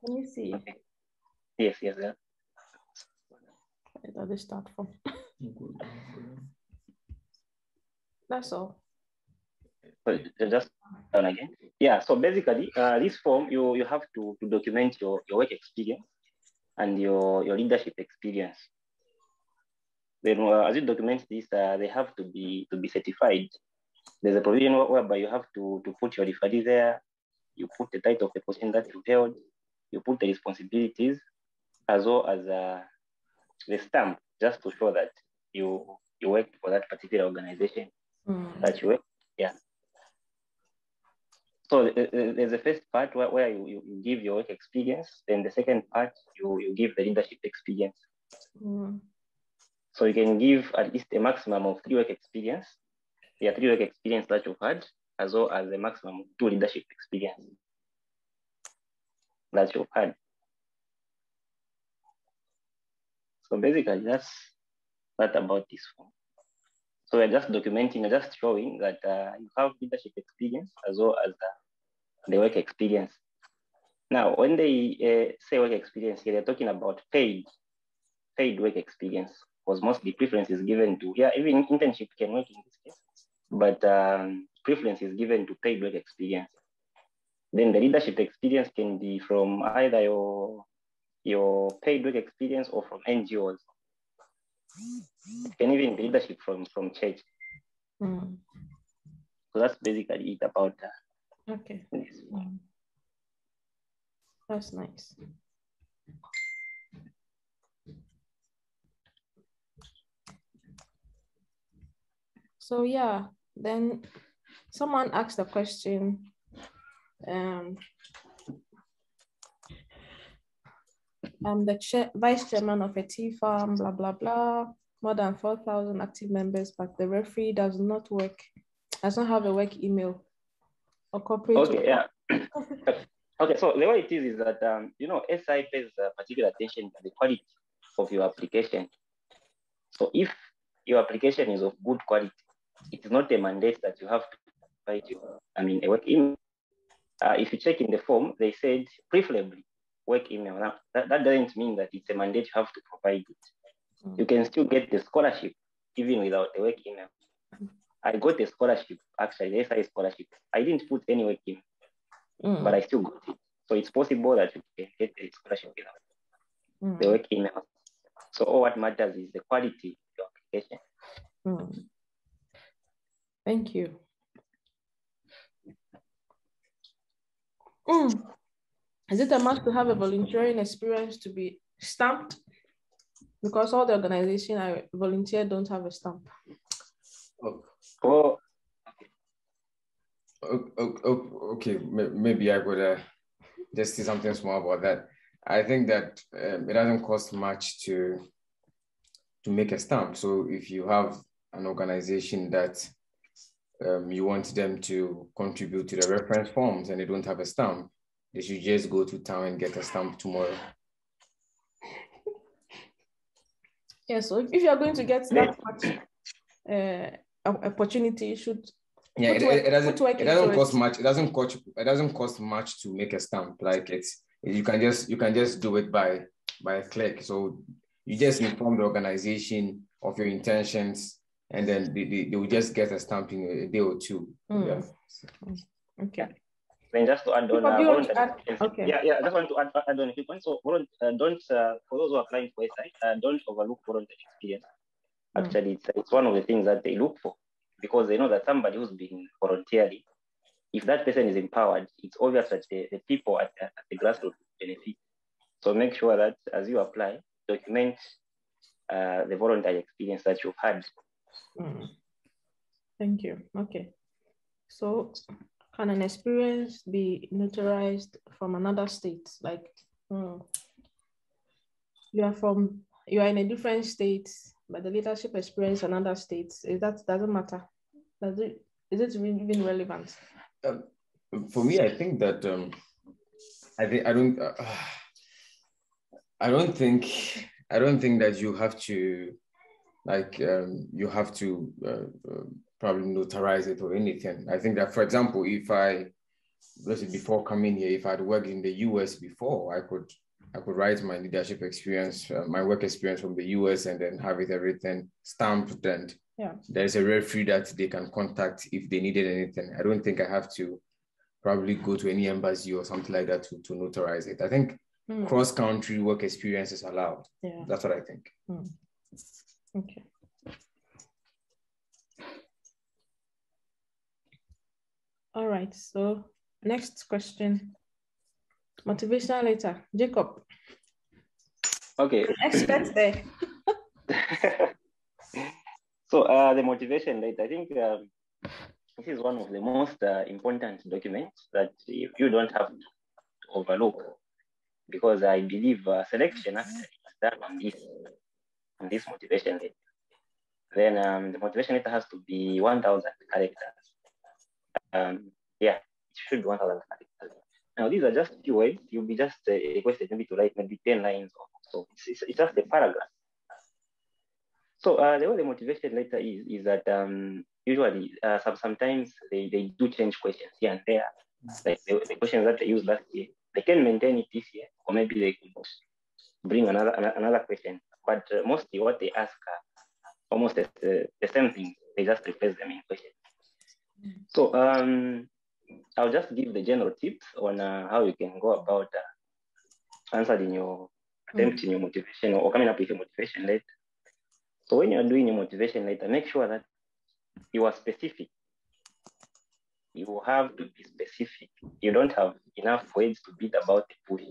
Can you see?
Okay. Yes.
Where does it start from? That's all.
So just down again. Yeah. So basically, this form you have to document your work experience and your leadership experience. Then as you document this, they have to be certified. There's a provision whereby you have to put your referee there. You put the title of the position that you held. You put the responsibilities, as well as the stamp, just to show that you worked for that particular organization that you work. Yeah. So there's the first part where you give your work experience. Then the second part, you give the leadership experience. So you can give at least a maximum of 3 work experience. Yeah, 3 work experience that you've had, as well as a maximum of 2 leadership experience that you've had. So basically, that's about this form. So we're just documenting, just showing that you have leadership experience as well as the work experience. Now, when they say work experience here, they're talking about paid work experience, because mostly preference is given to, even internship can work in this case, but preference is given to paid work experience. Then the leadership experience can be from either your paid work experience or from NGOs. It can even be leadership from church. So that's basically it about that.
Okay. That's nice. So yeah, then someone asked a question. I'm the vice chairman of a tea farm, blah, blah, blah. More than 4,000 active members, but the referee does not have a work email or corporate.
Okay, yeah. Okay, so the way it is that, SI pays particular attention to the quality of your application. So if your application is of good quality, it is not a mandate that you have to provide a work email. if you check in the form, they said preferably work email. Now, that doesn't mean that it's a mandate you have to provide it. You can still get the scholarship even without the work email. I got the scholarship, actually, the SI scholarship. I didn't put any work email, but I still got it. So it's possible that you can get the scholarship without the work email. So all what matters is the quality of your application.
Thank you. Is it a must to have a volunteering experience to be stamped? Because all the organizations I volunteer don't have a stamp.
Oh.
Okay, maybe I could just say something small about that. I think that it doesn't cost much to make a stamp. So if you have an organization that you want them to contribute to the reference forms and they don't have a stamp, they should just go to town and get a stamp tomorrow.
Yeah, so if you're going to get that much opportunity, you should.
Yeah, it doesn't cost much. It doesn't cost much to make a stamp. Like you can just do it by a click. So you just inform the organization of your intentions, and then they will just get a stamp in a day or two. Yeah.
Okay.
Then just to add on,
okay.
I just want to add on a few points. So don't for those who are applying for SI, don't overlook voluntary experience. Actually, it's one of the things that they look for, because they know that somebody who's been volunteering, if that person is empowered, it's obvious that the people at the grassroots benefit. So make sure that as you apply, document the voluntary experience that you've had.
Thank you. Okay. So can an experience be notarized from another state? Like you are in a different state, but the leadership experience in another states, that doesn't matter. Is it even relevant?
For me, I think that I don't think that you have to probably notarize it or anything. I think that, for example, before coming here, if I'd worked in the US before, I could write my leadership experience, my work experience from the US, and then have everything stamped, and there's a referee that they can contact if they needed anything. I don't think I have to probably go to any embassy or something like that to notarize it. I think cross-country work experience is allowed.
Yeah.
That's what I think.
Okay. All right, so next question. Motivational letter. Jacob.
Okay.
Expert there.
So the motivation letter, I think this is one of the most important documents that you don't have to overlook, because I believe selection actually is done on this motivation letter. Then the motivation letter has to be 1,000 characters. It should be 1,000 characters. Now, these are just few words. You'll be just requested maybe to write maybe 10 lines or so. It's just a paragraph. So the way the motivation letter is that usually sometimes they do change questions here and there. Like the questions that they used last year, they can maintain it this year, or maybe they could bring another question. But mostly what they ask are almost the same thing. They just replace them in questions. So I'll just give the general tips on how you can go about answering your attempting your motivation or coming up with a motivation letter. So when you're doing a motivation letter, make sure that you are specific. You have to be specific. You don't have enough words to beat about the bush.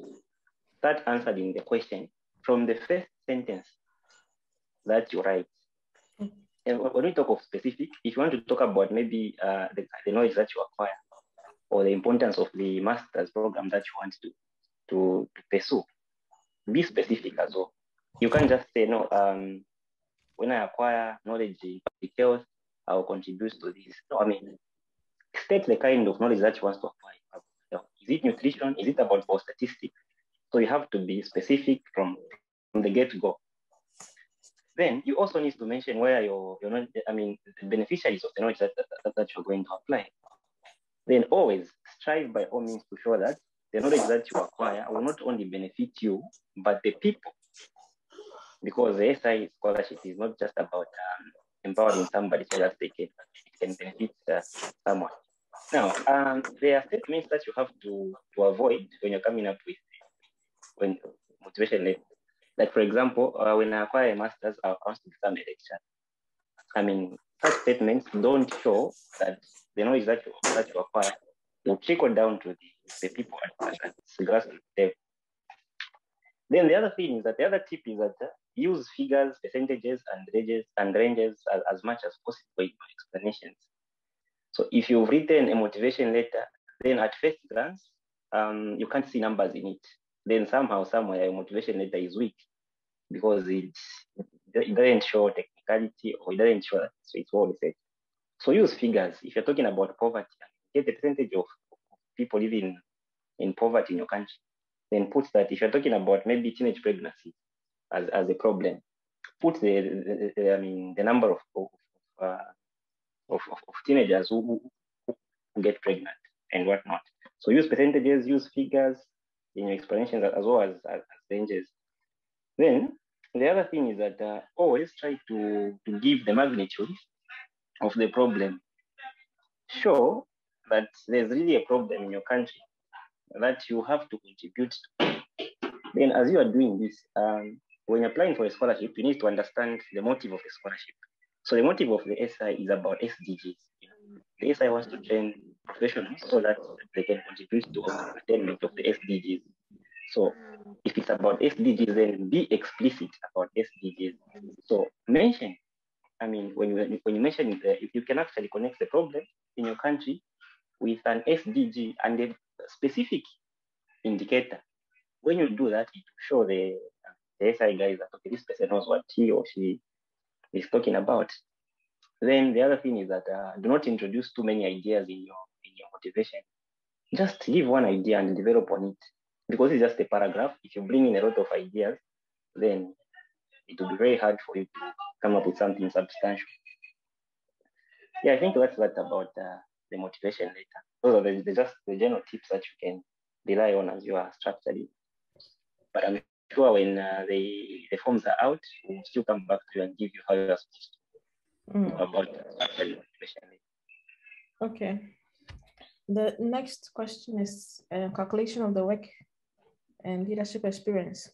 Start answering the question from the first sentence that you write. And when we talk of specific, if you want to talk about maybe the knowledge that you acquire, or the importance of the master's program that you want to pursue, be specific as well. You can't just say, no, when I acquire knowledge in public health, I will contribute to this. No, I mean, state the kind of knowledge that you want to acquire. Is it nutrition? Is it about statistics? So you have to be specific from the get-go. Then you also need to mention where the beneficiaries of the knowledge that you're going to apply. Then always strive by all means to show that the knowledge that you acquire will not only benefit you, but the people. Because the SI scholarship is not just about empowering somebody so that it can benefit someone. Now, there are statements that you have to avoid when you're coming up with motivation letter. Like, for example, when I acquire a master's, I want to become a lecturer. I mean, such statements don't show that the knowledge that you acquire will trickle down to the people at the grassroots level. Then the other thing is that the other tip is that use figures, percentages, and ranges as much as possible in your explanations. So if you've written a motivation letter, then at first glance, you can't see numbers in it. Then somehow, somewhere, your motivation letter is weak because it doesn't show technicality, or it doesn't show that it's well researched. So use figures. If you're talking about poverty, get the percentage of people living in poverty in your country. Then put that. If you're talking about maybe teenage pregnancy as a problem, put the number of teenagers who get pregnant and whatnot. So use percentages, use figures in your explanations as well as ranges. Then the other thing is that always try to give the magnitude of the problem. Show that there's really a problem in your country that you have to contribute to. Then as you are doing this, when you're applying for a scholarship, you need to understand the motive of the scholarship. So the motive of the SI is about SDGs. The SI wants to train professionals so that they can contribute to the attainment of the SDGs. So if it's about SDGs, then be explicit about SDGs. So mention, when you mention it, if you can actually connect the problem in your country with an SDG and a specific indicator, when you do that, it will show the SI guys that, okay, this person knows what he or she is talking about. Then the other thing is that do not introduce too many ideas in your motivation. Just give one idea and develop on it. Because it's just a paragraph. If you bring in a lot of ideas, then it will be very hard for you to come up with something substantial. Yeah, I think that's about the motivation letter. Those are just the general tips that you can rely on as you are structuring. But I'm sure when the forms are out, we'll still come back to you and give you how you're supposed to know about the motivation letter.
Okay. The next question is calculation of the work and leadership experience.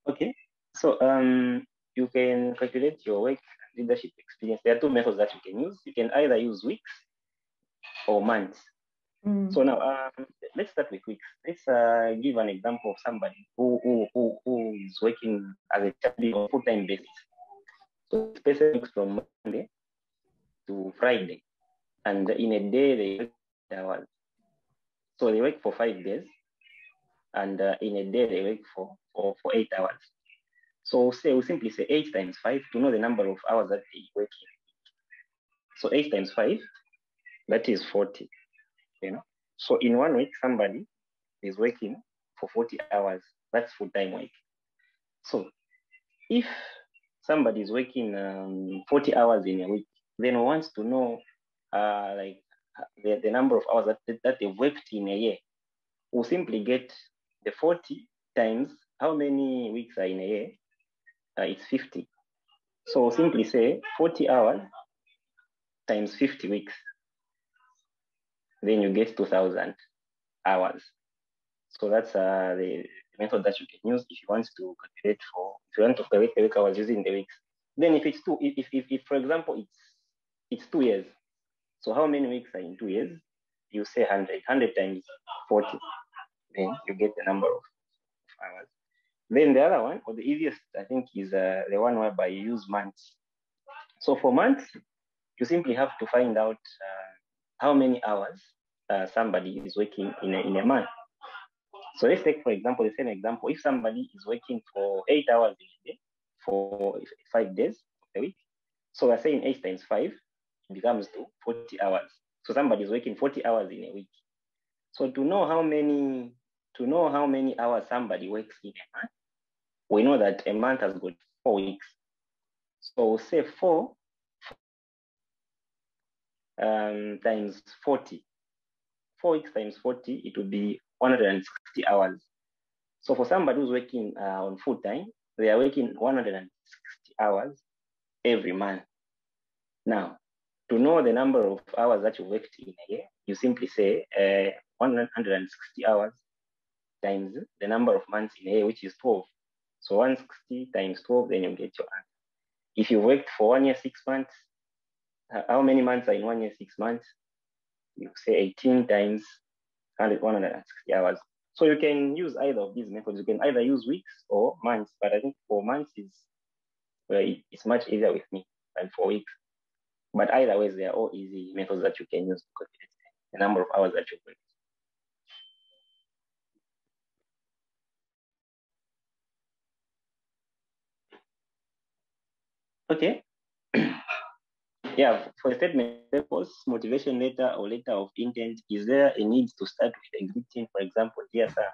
Okay, so you can calculate your work and leadership experience. There are two methods that you can use. You can either use weeks or months. So now let's start with weeks. Let's give an example of somebody who is working as a charity on a full-time basis. So this person works from Monday to Friday, and in a day they work 8 hours. So they work for 5 days, and in a day they work for 8 hours. So we simply say 8 times 5 to know the number of hours that they work in. So 8 times 5, that is 40. So in 1 week, somebody is working for 40 hours. That's full-time work. So if somebody is working 40 hours in a week, then wants to know the number of hours that they've worked in a year. We'll simply get the 40 times how many weeks are in a year. It's 50. So we'll simply say 40 hours times 50 weeks. Then you get 2,000 hours. So that's the method that you can use if you want to calculate if you want to calculate the work hours using the weeks. Then if it's if for example it's 2 years. So how many weeks are in 2 years? You say 100 times 40. Then you get the number of hours. Then the other one, or the easiest, I think, is the one whereby you use months. So for months, you simply have to find out how many hours somebody is working in a month. So let's take, for example, the same example. If somebody is working for 8 hours in a day for 5 days a week, so we're saying 8 times 5 becomes to 40 hours. So somebody is working 40 hours in a week. So to know how many hours somebody works in a month, we know that a month has got 4 weeks. So we'll say 4 times 40. 4 weeks times 40, it would be 160 hours. So for somebody who's working on full time, they are working 160 hours every month. Now, to know the number of hours that you worked in a year, you simply say 160 hours times the number of months in a year, which is 12. So 160 times 12, then you get your answer. If you worked for 1 year, 6 months, how many months are in 1 year, 6 months? You say 18 times 160 hours. So you can use either of these methods. You can either use weeks or months, but I think for months it's much easier with me than for weeks. But either way, they are all easy methods that you can use because it's the number of hours that you work. Okay. Yeah, for a statement purpose, motivation letter or letter of intent, is there a need to start with a greeting, for example, dear sir?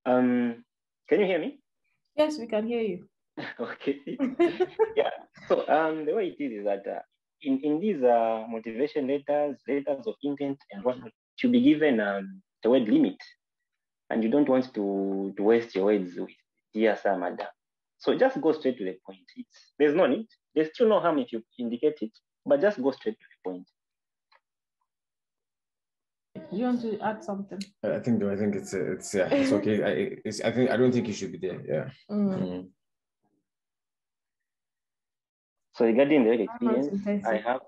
Can you hear me?
Yes, we can hear you.
Okay. Yeah. So the way it is that in these motivation letters, letters of intent, and whatnot, to be given the word limit, and you don't want to waste your words with dear sir, madam. So just go straight to the point. There's no need. There's still no harm if you indicate it, but just go straight to the point.
You want to add something?
I think it's yeah, it's okay. I don't think you should be there. Yeah.
So regarding the work experience, I have.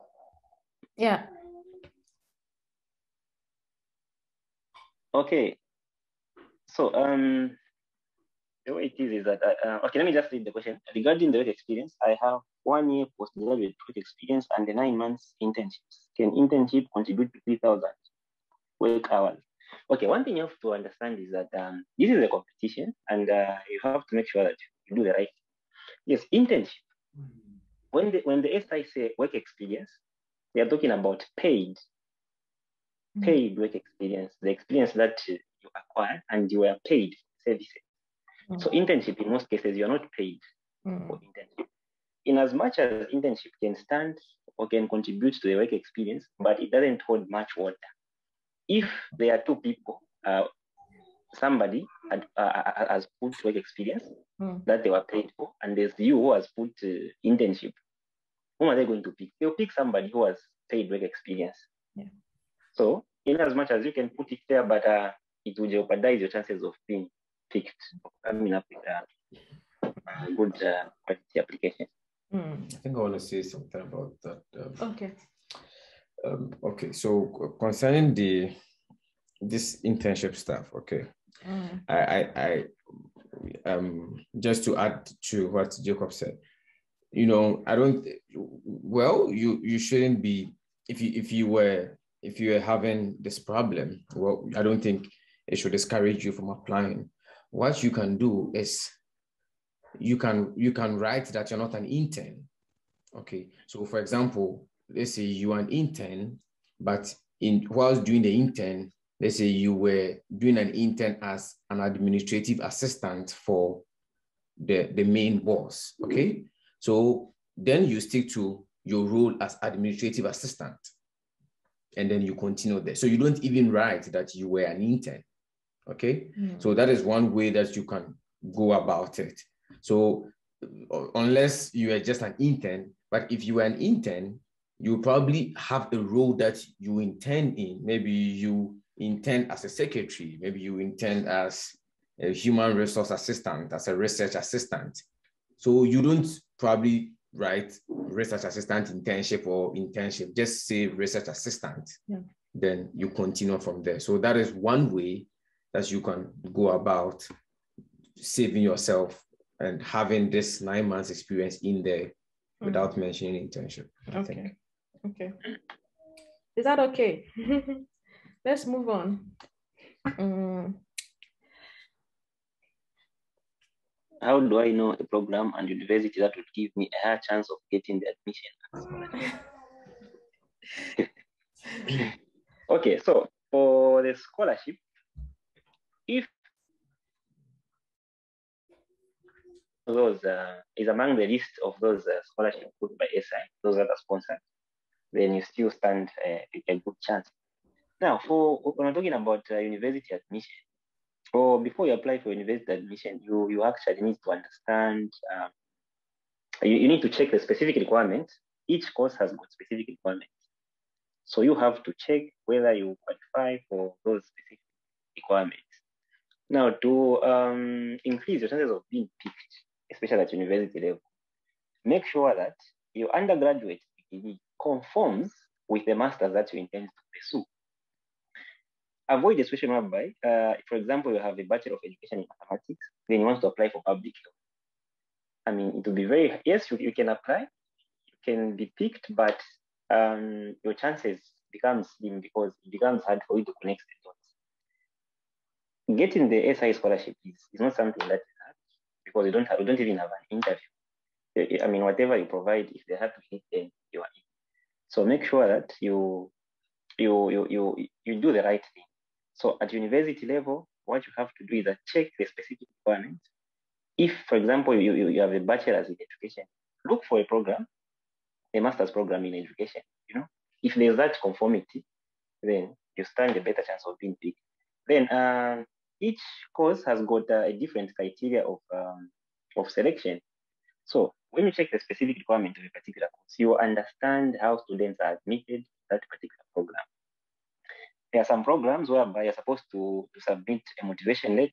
Yeah.
Okay. So the way it is that okay, let me just read the question. Regarding the work experience, I have 1 year postgraduate work experience and the 9 months internships. Can internship contribute to 3,000 work hours? Okay, one thing you have to understand is that this is a competition, and you have to make sure that you do the right thing. Yes, internship. When the SI say work experience, they are talking about paid work experience, the experience that you acquired and you were paid for services. So internship, in most cases, you're not paid for internship. In as much as internship can stand or can contribute to the work experience, but it doesn't hold much water. If there are 2 people, somebody has put work experience that they were paid for, and there's you who has put internship, whom are they going to pick? They'll pick somebody who has paid work experience. Yeah. So in as much as you can put it there, but it will jeopardize your chances of being picked, coming up with a good quality application.
I think I want to say something about that.
Okay.
Okay, so concerning this internship stuff, okay. I just to add to what Jacob said, I don't. Well, you shouldn't be if you were having this problem. Well, I don't think it should discourage you from applying. What you can do is you can write that you're not an intern. Okay, so for example, let's say you are an intern, but whilst doing the intern, let's say you were doing an intern as an administrative assistant for the main boss. Okay, so then you stick to your role as administrative assistant, and then you continue there. So you don't even write that you were an intern. Okay, so that is one way that you can go about it. So unless you are just an intern, but if you are an intern, you probably have a role that you intend in. Maybe you intend as a secretary, maybe you intend as a human resource assistant, as a research assistant. So you don't probably write research assistant internship or internship, just say research assistant. Yeah. Then you continue from there. So that is one way that you can go about saving yourself and having this 9 months experience in there without mentioning internship.
Okay. Okay. Is that okay? Let's move on.
How do I know a program and university that would give me a higher chance of getting the admission? Okay, so for the scholarship, if those is among the list of those scholarships put by SI, those that are sponsored, then you still stand a good chance. Now, when we're talking about university admission, or before you apply for university admission, you actually need to understand, you need to check the specific requirements. Each course has got specific requirements. So you have to check whether you qualify for those specific requirements. Now, to increase your chances of being picked, especially at university level, make sure that your undergraduate degree conforms with the master's that you intend to pursue. Avoid the situation whereby, for example, you have a Bachelor of Education in Mathematics, then you want to apply for public health. I mean, it will be very, yes, you can apply, you can be picked, but your chances become slim because it becomes hard for you to connect the dots. Getting the SI scholarship is not something that is hard because we don't even have an interview. I mean, whatever you provide, if they have to hit, then you are in. So make sure that you do the right thing. So at university level, what you have to do is check the specific requirements. If, for example, you have a bachelor's in education, look for a program, a master's program in education. You know, if there's that conformity, then you stand a better chance of being picked. Then each course has got a different criteria of selection. So when you check the specific requirement of a particular course, you understand how students are admitted to that particular program. There are some programs whereby you're supposed to submit a motivation letter.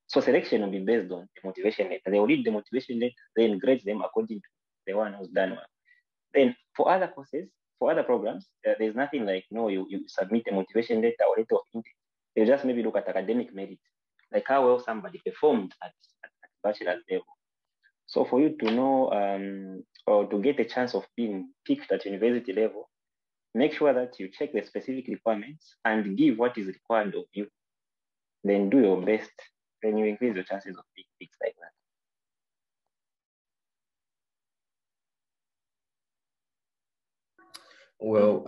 So selection will be based on the motivation letter. They will read the motivation letter, then grade them according to the one who's done well. Then for other courses, for other programs, there's nothing like, no, you submit a motivation letter or letter of intent. They just maybe look at academic merit, like how well somebody performed at bachelor's level. So for you to know or to get a chance of being picked at university level, make sure that you check the specific requirements and give what is required of you. Then do your best. Then you increase your chances of being picked like that.
Well,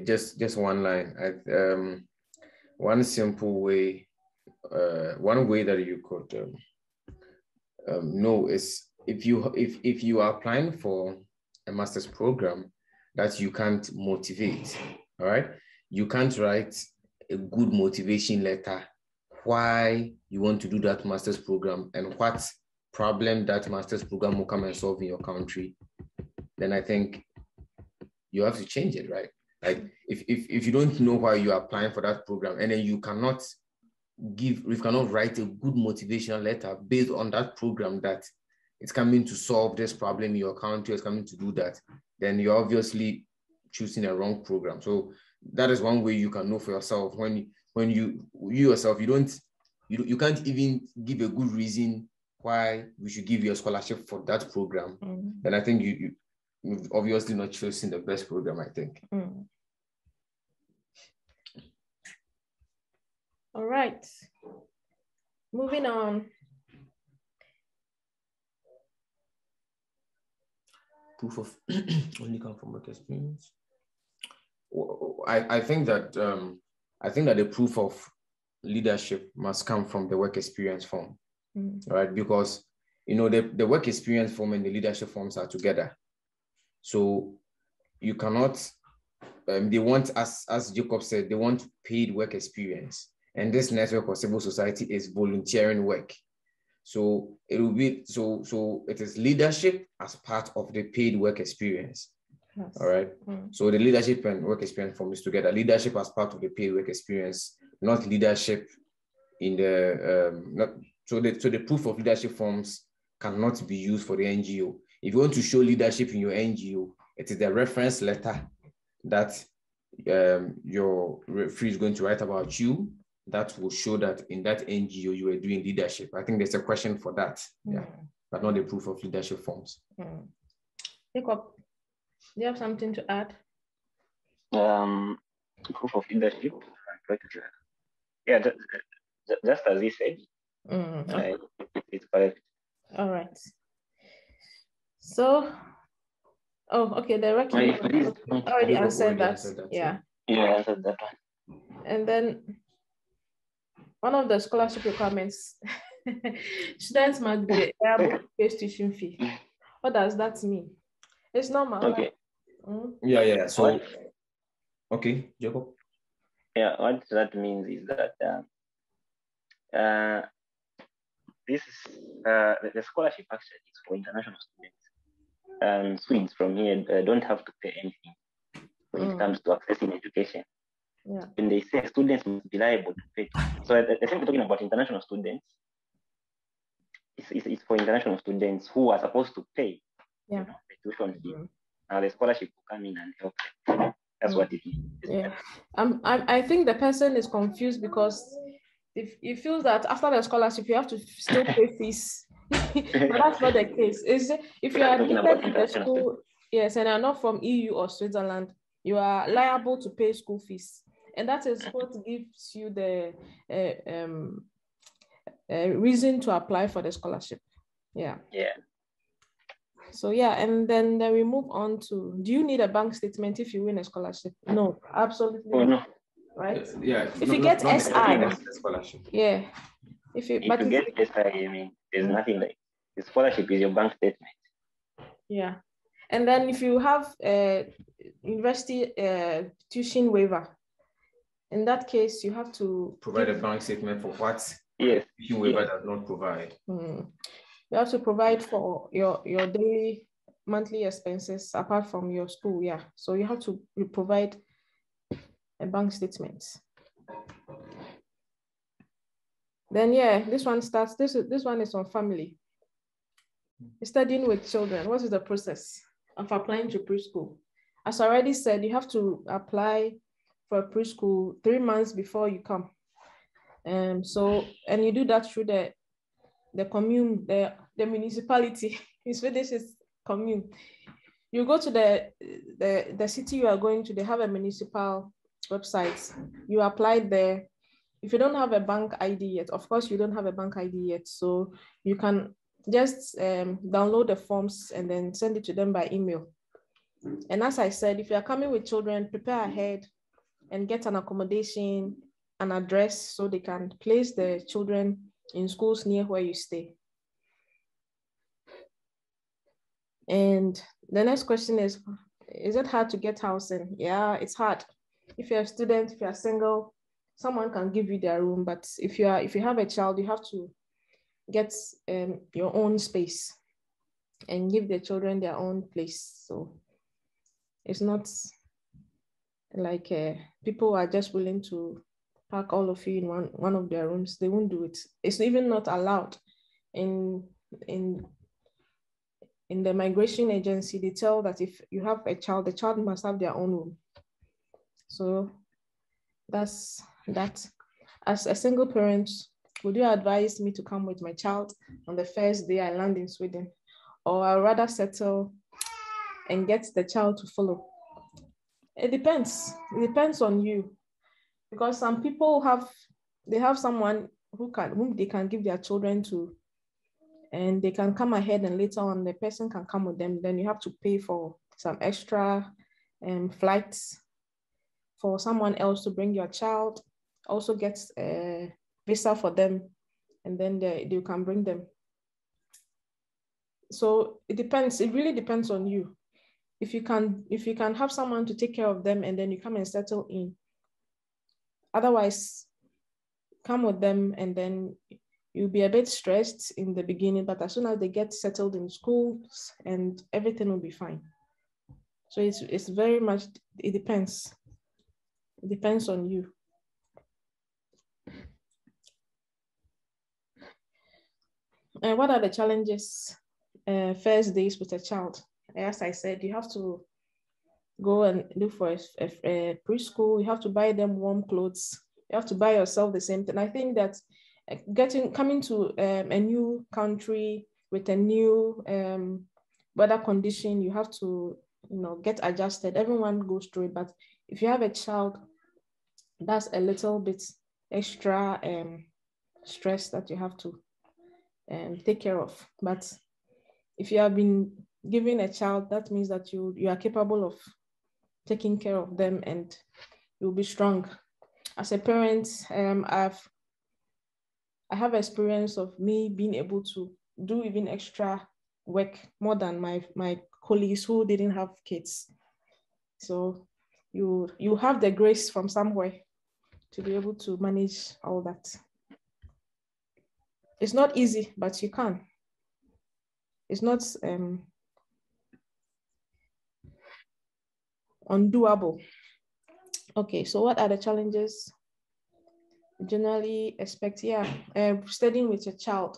just one line. One simple way, one way that you could know is if you are applying for a master's program that you can't motivate, all right? You can't write a good motivation letter why you want to do that master's program and what problem that master's program will come and solve in your country, then I think you have to change it, right? Like if you don't know why you are applying for that program and then you cannot write a good motivational letter based on that program that it's coming to solve this problem in your country, it's coming to do that, then you're obviously choosing a wrong program. So that is one way you can know for yourself when you yourself, you can't even give a good reason why we should give you a scholarship for that program. Then I think you've obviously not chosen the best program, I think.
All right. Moving on.
Proof of only come from work experience. I think that the proof of leadership must come from the work experience form, right? Because the work experience form and the leadership forms are together. So you cannot. They want, as Jacob said, they want paid work experience, and this network of civil society is volunteering work. So it will be so it is leadership as part of the paid work experience. Yes. All right. So the leadership and work experience form is together. Leadership as part of the paid work experience, not leadership in the so the proof of leadership forms cannot be used for the NGO. If you want to show leadership in your NGO, it is the reference letter that your referee is going to write about you that will show that in that NGO you were doing leadership. I think there's a question for that, yeah, but not the proof of leadership forms.
Jacob, do you have something to add?
Proof of leadership, yeah, just as he said, it's correct.
All right. So, okay, the recognition. Already answered that. Yeah.
Yeah, I answered that one.
And then one of the scholarship requirements, students must be able to pay tuition fee. What does that mean? It's normal.
Okay.
Yeah. So, okay, Jacob.
Yeah, what that means is that this is the scholarship actually is for international students. Swedes from here don't have to pay anything when it comes to accessing education.
Yeah.
When they say students must be liable to pay. So I think we're talking about international students. It's for international students who are supposed to pay the tuition fee. Now the scholarship will come in and help them. That's what it is.
Yeah. I think the person is confused because if he feels that after the scholarship you have to still pay fees. But that's not the case. Is if you are admitted to the school, yes, and are not from EU or Switzerland, you are liable to pay school fees, and that is what gives you the reason to apply for the scholarship. Yeah. So yeah, and then we move on to, do you need a bank statement if you win a scholarship? No, absolutely not.
No.
Right?
Yeah.
If you get SI,
scholarship.
yeah. If you get
SI, I mean, there's nothing like the scholarship is your bank statement.
Yeah, and then if you have a university tuition waiver, in that case you have to
provide a bank statement for what tuition waiver does not provide.
You have to provide for your daily monthly expenses apart from your school. Yeah, so you have to provide a bank statement. Then this one starts. This one is on family. Studying with children. What is the process of applying to preschool? As I already said, you have to apply for preschool 3 months before you come. And you do that through the commune, the municipality. In Swedish is commune. You go to the city you are going to. They have a municipal website. You apply there. If you don't have a bank ID yet, of course you don't have a bank ID yet, so you can just download the forms and then send it to them by email. And as I said, if you are coming with children, prepare ahead and get an accommodation, an address, so they can place the children in schools near where you stay. And the next question is it hard to get housing? Yeah, it's hard. If you're a student, if you're single, someone can give you their room, but if you have a child, you have to get your own space and give the children their own place. So it's not like people are just willing to pack all of you in one of their rooms. They won't do it. It's even not allowed. In the migration agency, they tell that if you have a child, the child must have their own room. So that's that. As a single parent, would you advise me to come with my child on the first day I land in Sweden? Or I'd rather settle and get the child to follow? It depends. It depends on you. Because some people have someone whom they can give their children to, and they can come ahead, and later on the person can come with them. Then you have to pay for some extra flights for someone else to bring your child, also get a visa for them, and then you can bring them. So it depends. It really depends on you. If you can have someone to take care of them, and then you come and settle in. Otherwise, come with them, and then you'll be a bit stressed in the beginning, but as soon as they get settled in schools, and everything will be fine. So it's very much, it depends. It depends on you. And what are the challenges first days with a child? As I said, you have to go and look for a preschool. You have to buy them warm clothes. You have to buy yourself the same thing. I think that coming to a new country with a new weather condition, you have to get adjusted. Everyone goes through it, but if you have a child, that's a little bit extra stress that you have to take care of. But if you have been given a child, that means that you are capable of taking care of them, and you'll be strong. As a parent, I have experience of me being able to do even extra work more than my colleagues who didn't have kids. So you have the grace from somewhere to be able to manage all that. It's not easy, but you can. It's not undoable. Okay, so what are the challenges you generally expect? Yeah, studying with a child.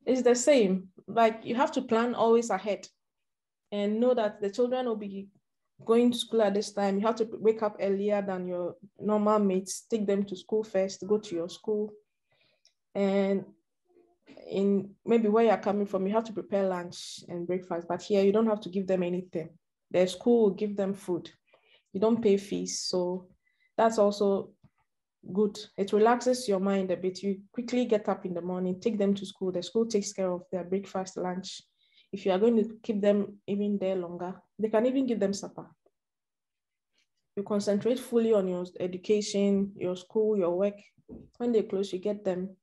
It's the same. Like, you have to plan always ahead and know that the children will be going to school at this time. You have to wake up earlier than your normal mates, take them to school first, go to your school. And in maybe where you're coming from, you have to prepare lunch and breakfast. But here, you don't have to give them anything. The school will give them food. You don't pay fees. So that's also good. It relaxes your mind a bit. You quickly get up in the morning, take them to school. The school takes care of their breakfast, lunch. If you are going to keep them even there longer, they can even give them supper. You concentrate fully on your education, your school, your work. When they close, you get them.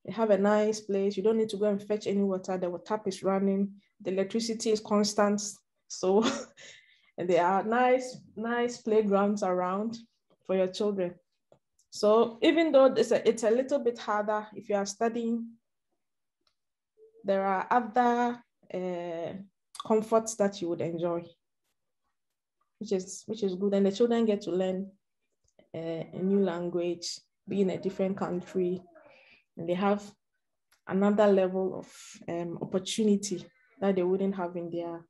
They have a nice place. You don't need to go and fetch any water. The tap is running. The electricity is constant. So and there are nice playgrounds around for your children. So even though it's a little bit harder if you are studying, there are other comforts that you would enjoy, which is good. And the children get to learn a new language, be in a different country, and they have another level of opportunity that they wouldn't have in their,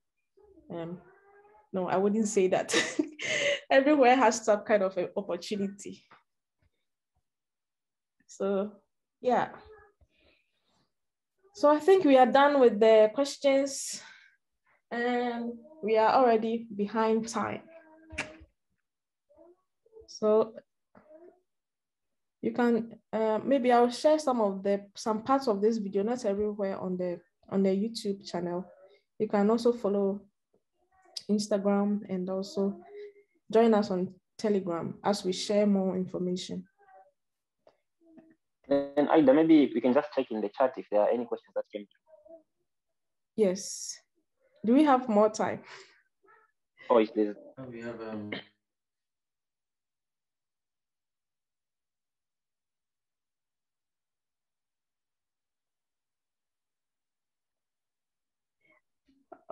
no, I wouldn't say that. Everywhere has some kind of an opportunity. So, yeah. So I think we are done with the questions and we are already behind time. So you can, maybe I'll share some parts of this video, not everywhere on the YouTube channel. You can also follow Instagram and also join us on Telegram as we share more information.
And Ida, maybe we can just check in the chat if there are any questions that came.
Yes. Do we have more time?
Oh, is there?
We have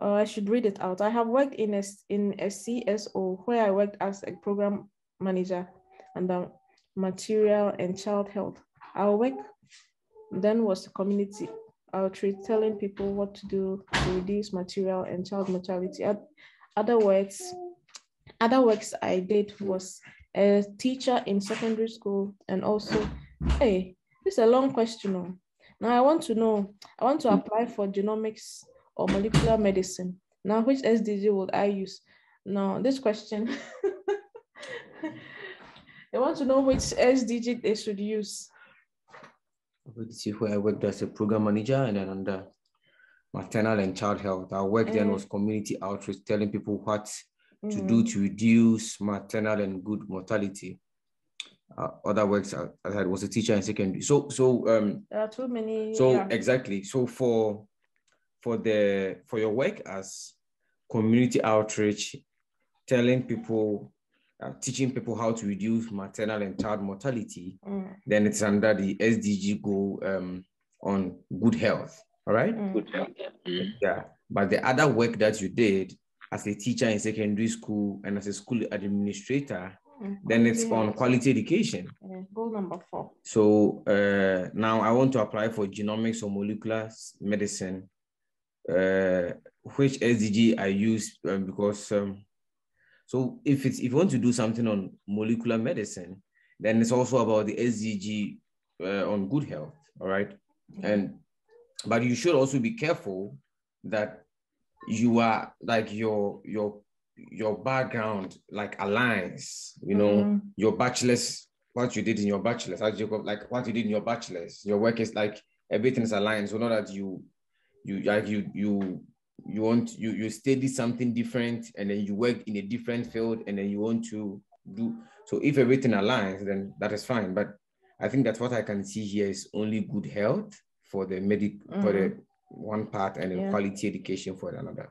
I should read it out. I have worked in a CSO where I worked as a program manager under material and child health. Our work then was community outreach, telling people what to do to reduce material and child mortality. Other works I did was a teacher in secondary school, and also, hey, this is a long question. Now I want to apply for genomics or molecular medicine. Now, which SDG would I use? Now, this question, they want to know which SDG they should use.
This is where I worked as a program manager, and then under maternal and child health. Our work then was community outreach, telling people what to do to reduce maternal and good mortality. Other works I had was a teacher in secondary. So
there are too many.
So yeah. Exactly. So for your work as community outreach, telling people, teaching people how to reduce maternal and child mortality, then it's under the SDG goal on good health. All right.
Good health.
Yeah. But the other work that you did as a teacher in secondary school and as a school administrator, then it's on quality education.
Goal number 4. So
now I want to apply for genomics or molecular medicine. Which SDG I use because so if you want to do something on molecular medicine, then it's also about the SDG on good health. All right. But you should also be careful that you are like your background like aligns, your bachelor's, what you did in your bachelor's, like what you did in your bachelor's, your work is like everything's aligned. So not that you study something different and then you work in a different field and then you want to do. So if everything aligns, then that is fine. But I think that what I can see here is only good health for the one part and a quality education for another.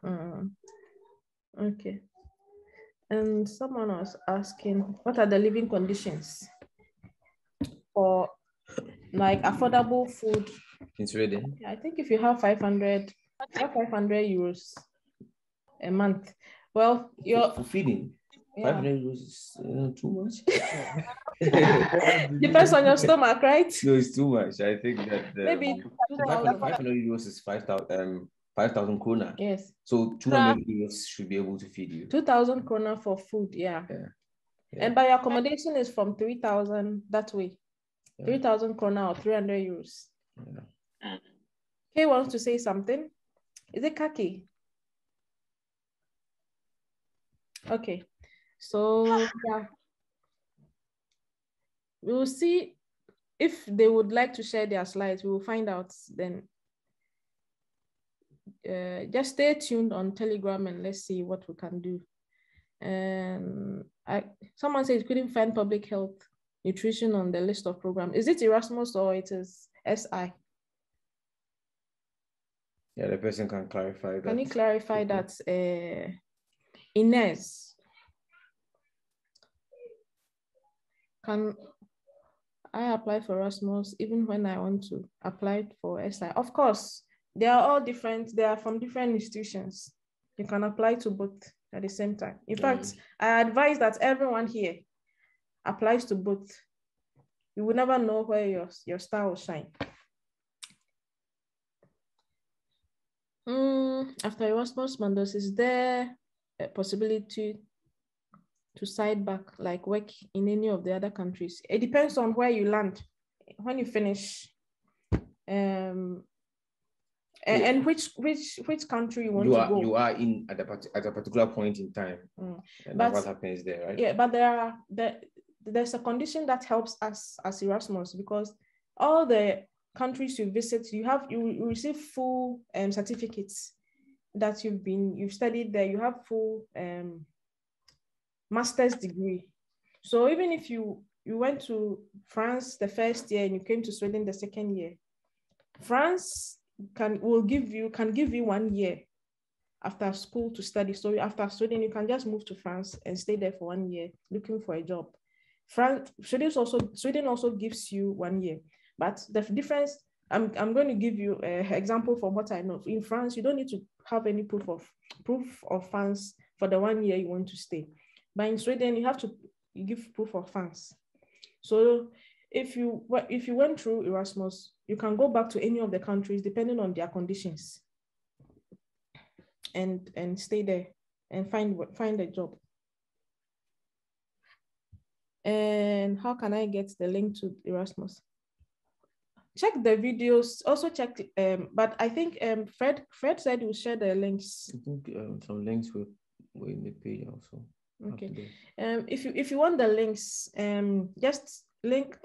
Okay. And someone was asking, what are the living conditions for like affordable food
in Sweden?
I think if you have 500 euros a month, well, you're
for feeding. 500 euros is too much.
Depends on your stomach, right?
No, it's too much. I think that
maybe
500 euros is 5,000 krona.
Yes.
So 200 euros should be able to feed you.
2,000 krona for food, yeah. And by accommodation is from 3,000 that way. 3,000 krona or 300 euros. Kay wants to say something. Is it Kaki? Okay. So yeah, we will see if they would like to share their slides. We will find out then. Just stay tuned on Telegram and let's see what we can do. And someone says couldn't find public health nutrition on the list of programs. Is it Erasmus or it is SI?
Yeah, the person can clarify that.
Can you clarify that, Inez? Can I apply for Erasmus even when I want to apply for SI? Of course, they are all different. They are from different institutions. You can apply to both at the same time. In fact, I advise that everyone here applies to both. You will never know where your star will shine. After Erasmus Mundus, is there a possibility to side back, like work in any of the other countries? It depends on where you land when you finish, and which country you want to go. You are
in at a particular point in time, and what happens there, right?
Yeah, but there's a condition that helps us as Erasmus, because all the countries you visit, you receive full certificates that you've studied there. You have full master's degree. So even if you went to France the first year and you came to Sweden the second year, France can give you 1 year after school to study. So after studying, you can just move to France and stay there for 1 year looking for a job. Sweden also gives you 1 year. But the difference, I'm going to give you an example from what I know. In France, you don't need to have any proof of funds for the 1 year you want to stay. But in Sweden, you have to give proof of funds. So if you went through Erasmus, you can go back to any of the countries depending on their conditions, and stay there and find a job. And how can I get the link to Erasmus? Check the videos. Also check, but I think Fred said we'll share the links.
I think some links were in the page also.
Okay. If you want the links, just link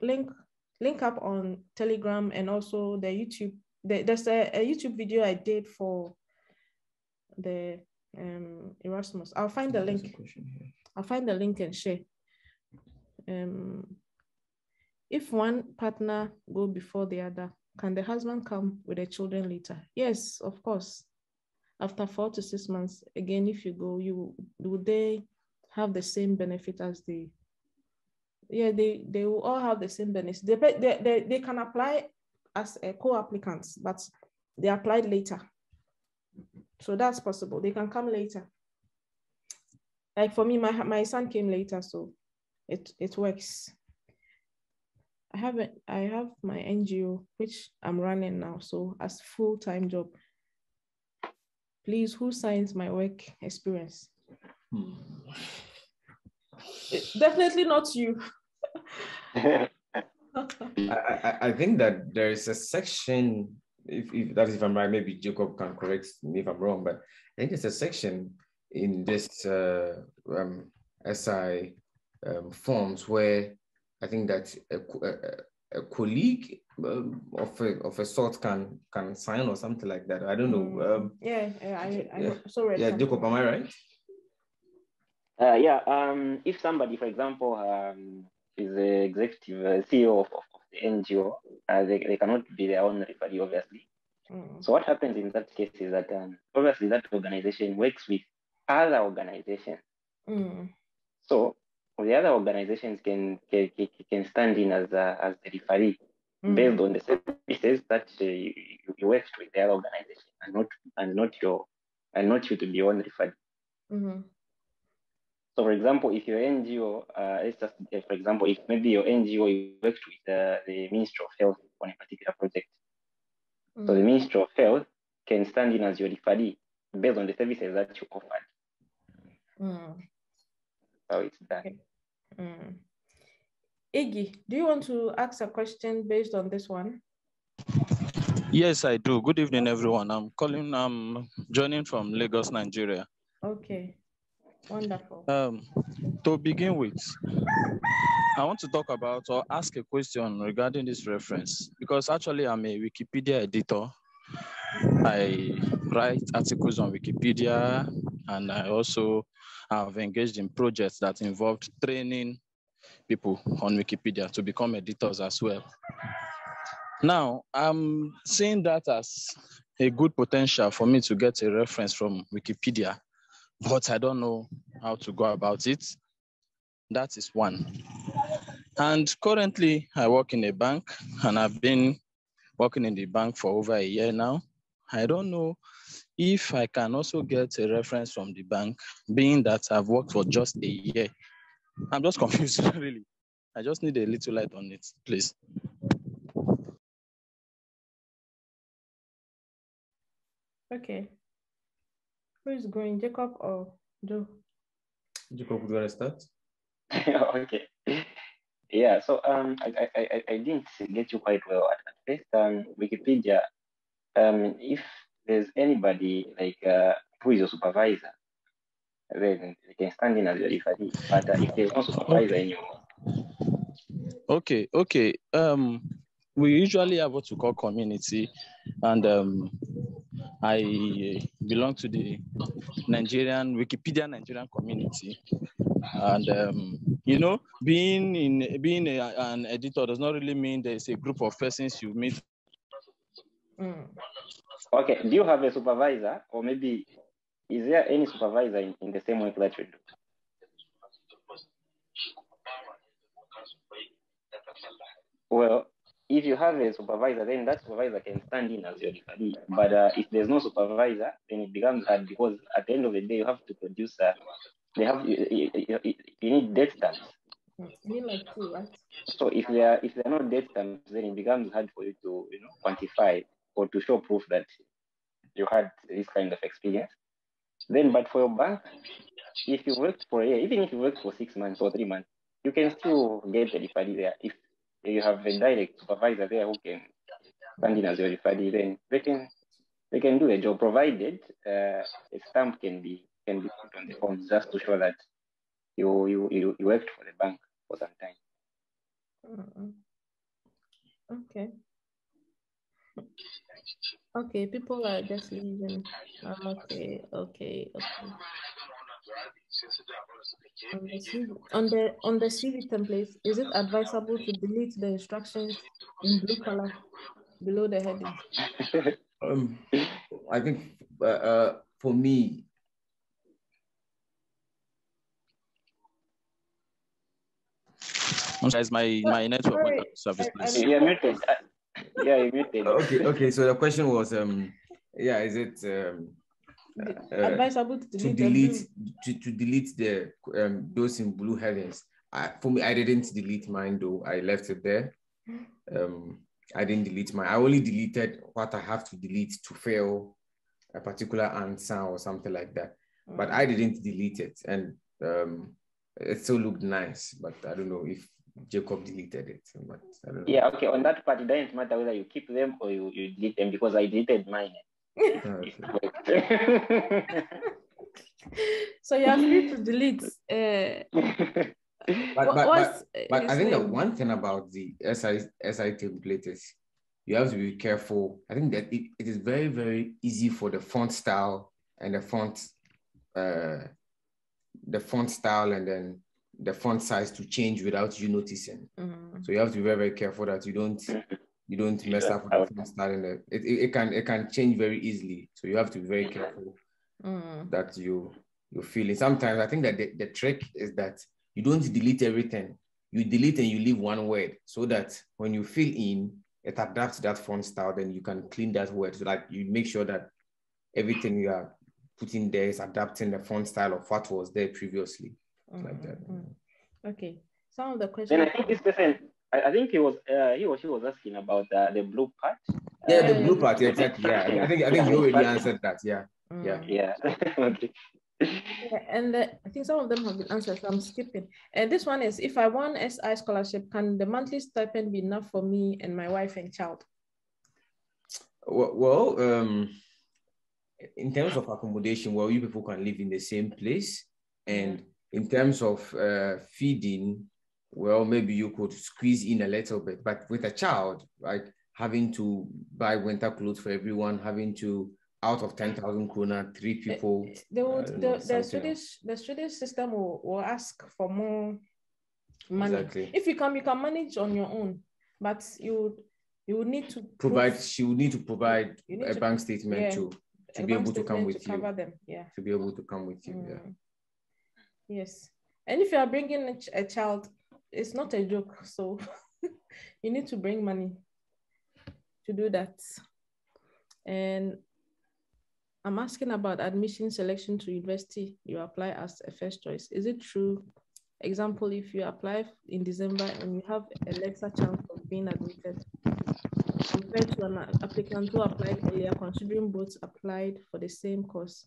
up on Telegram and also the YouTube. There's a YouTube video I did for the Erasmus. I'll find the link. I'll find the link and share. If one partner go before the other, can the husband come with the children later? Yes, of course. After 4 to 6 months, again, if you go, would they have the same benefit as they will all have the same benefits. They can apply as a co-applicants, but they applied later. So that's possible. They can come later. Like for me, my son came later, so it works. I have my NGO, which I'm running now, so as full-time job. Please, who signs my work experience? Definitely not you.
I think that there is a section, if I'm right, maybe Jacob can correct me if I'm wrong, but I think there's a section in this SI forms where I think that a colleague of a sort can sign or something like that. I don't know.
I sorry.
Yeah, Jacob, am I right?
If somebody, for example, is the executive CEO of the NGO, they cannot be their own referee, obviously. So what happens in that case is that obviously that organization works with other organizations. So the other organizations can stand in as the referee based on the services that you worked with the other organization, and not you to be on referee. So, for example, if your NGO, let's just for example, if maybe your NGO you worked with the Ministry of Health on a particular project, so the Ministry of Health can stand in as your referee based on the services that you offered. So it's done.
Okay. Iggy, do you want to ask a question based on this one?
Yes, I do. Good evening, everyone. I'm joining from Lagos, Nigeria.
Okay, wonderful.
To begin with, I want to talk about or ask a question regarding this reference, because actually I'm a Wikipedia editor. I write articles on Wikipedia, and I also have engaged in projects that involved training people on Wikipedia to become editors as well. Now, I'm seeing that as a good potential for me to get a reference from Wikipedia, but I don't know how to go about it. That is one. And currently, I work in a bank, and I've been working in the bank for over a year now. I don't know if I can also get a reference from the bank, being that I've worked for just a year. I'm just confused, really. I just need a little light on it, please.
Okay. Who is going, Jacob or Joe?
Jacob, would you want to start?
Okay. Yeah, so I didn't get you quite well at first. Wikipedia, if there's anybody like who is a supervisor, then they can stand in as your referee. But if there's no supervisor anymore.
Okay. We usually have what we call community, and I belong to the Wikipedia Nigerian community. And being an editor does not really mean there's a group of persons you meet.
Okay, do you have a supervisor, or maybe is there any supervisor in the same work that you do? Well, if you have a supervisor, then that supervisor can stand in as your referee. But if there's no supervisor, then it becomes hard, because at the end of the day, you have to produce. You need date stamps.
You mean like two, right?
So if there are no date stamps, then it becomes hard for you to quantify or to show proof that you had this kind of experience. Then, but for your bank, if you worked for a year, even if you worked for 6 months or 3 months, you can still get a referee there. If you have a direct supervisor there who can stand in as your referee, then they can do the job, provided a stamp can be put on the form just to show that you worked for the bank for some time.
Okay. Okay, people are just leaving. Okay. On the CV template, is it advisable to delete the instructions in blue color below the heading?
I think for me,
Guys, my network service, please.
You're muted. Yeah, you're muted.
Okay. So the question was, is it
advisable to
delete the those in blue headings? For me, I didn't delete mine though. I left it there. I didn't delete mine. I only deleted what I have to delete to fill a particular answer or something like that. But I didn't delete it, and it still looked nice. But I don't know if Jacob deleted it. But I don't know.
Yeah, okay. On that part, it doesn't matter whether you keep them or you delete them, because I deleted mine.
So you are free to delete.
But I think that one thing about the SI template is you have to be careful. I think that it is very, very easy for the font style and the font style and then the font size to change without you noticing. So you have to be very, very careful that you don't you don't mess up with the style in the, it can change very easily. So you have to be very careful that you're feeling. Sometimes I think that the trick is that you don't delete everything. You delete and you leave one word so that when you fill in, it adapts to that font style, then you can clean that word so that you make sure that everything you are putting there is adapting the font style of what was there previously. Like that.
Okay. Some of the questions.
Then I think this person, I think he or she was asking about the blue part.
Yeah, the blue part, exactly. Yeah, I think you already answered that. Yeah.
Okay.
Yeah, and I think some of them have been answered, so I'm skipping. And this one is, if I won SI scholarship, can the monthly stipend be enough for me and my wife and child?
Well, in terms of accommodation, well, you people can live in the same place. And in terms of feeding, well, maybe you could squeeze in a little bit. But with a child, right, having to buy winter clothes for everyone, having to, out of 10,000 krona, 3 people.
The Swedish system will ask for more money.
Exactly.
If you can manage on your own, but you need to
provide. She will need to provide a bank statement to be able to come with you. To be able to come with you. Yeah.
Yes, and if you are bringing a child, it's not a joke. So you need to bring money to do that. And I'm asking about admission selection to university. You apply as a first choice. Is it true? Example, if you apply in December and you have a lesser chance of being admitted compared to an applicant who applied earlier, considering both applied for the same course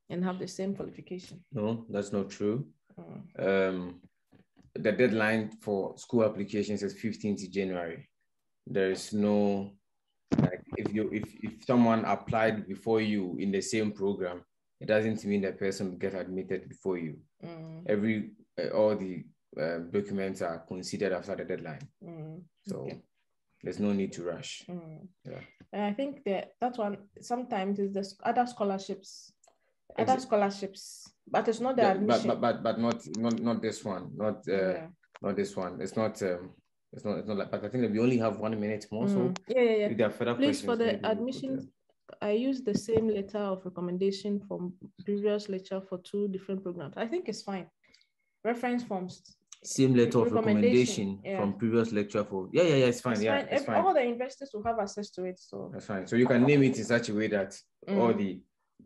and have the same qualification?
No, that's not true. The deadline for school applications is 15th January. There is no, like, if someone applied before you in the same program, it doesn't mean that person will get admitted before you. All the documents are considered after the deadline. So there's no need to rush. Yeah.
And I think that one sometimes is the other scholarships, but it's not the admission.
But not this one. Not this one. It's not like, but I think that we only have 1 minute more. So if there are further
please,
questions,
for the admission, I used the same letter of recommendation from previous lecture for 2 different programs. I think it's fine. Reference forms.
Same letter of recommendation from previous lecture for it's fine. It's fine.
All the investors will have access to it. So
that's fine. So you can name it in such a way that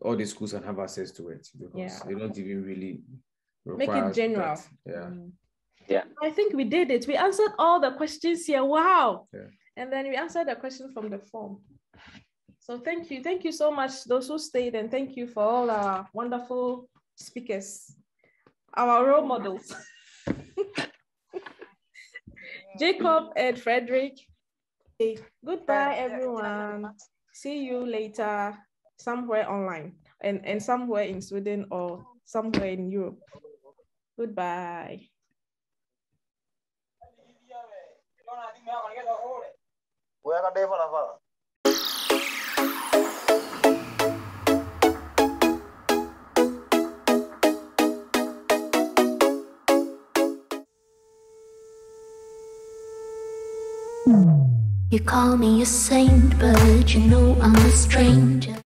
all the schools can have access to it, because they don't even really
make it general.
Yeah.
I think we did it. We answered all the questions here. Wow. Yeah. And then we answered the question from the form. So thank you so much, those who stayed, and thank you for all our wonderful speakers, our role models. Jacob and Frederick. Okay. Goodbye, everyone. See you later somewhere online and somewhere in Sweden or somewhere in Europe. Goodbye.
You call me a saint, but you know I'm a stranger.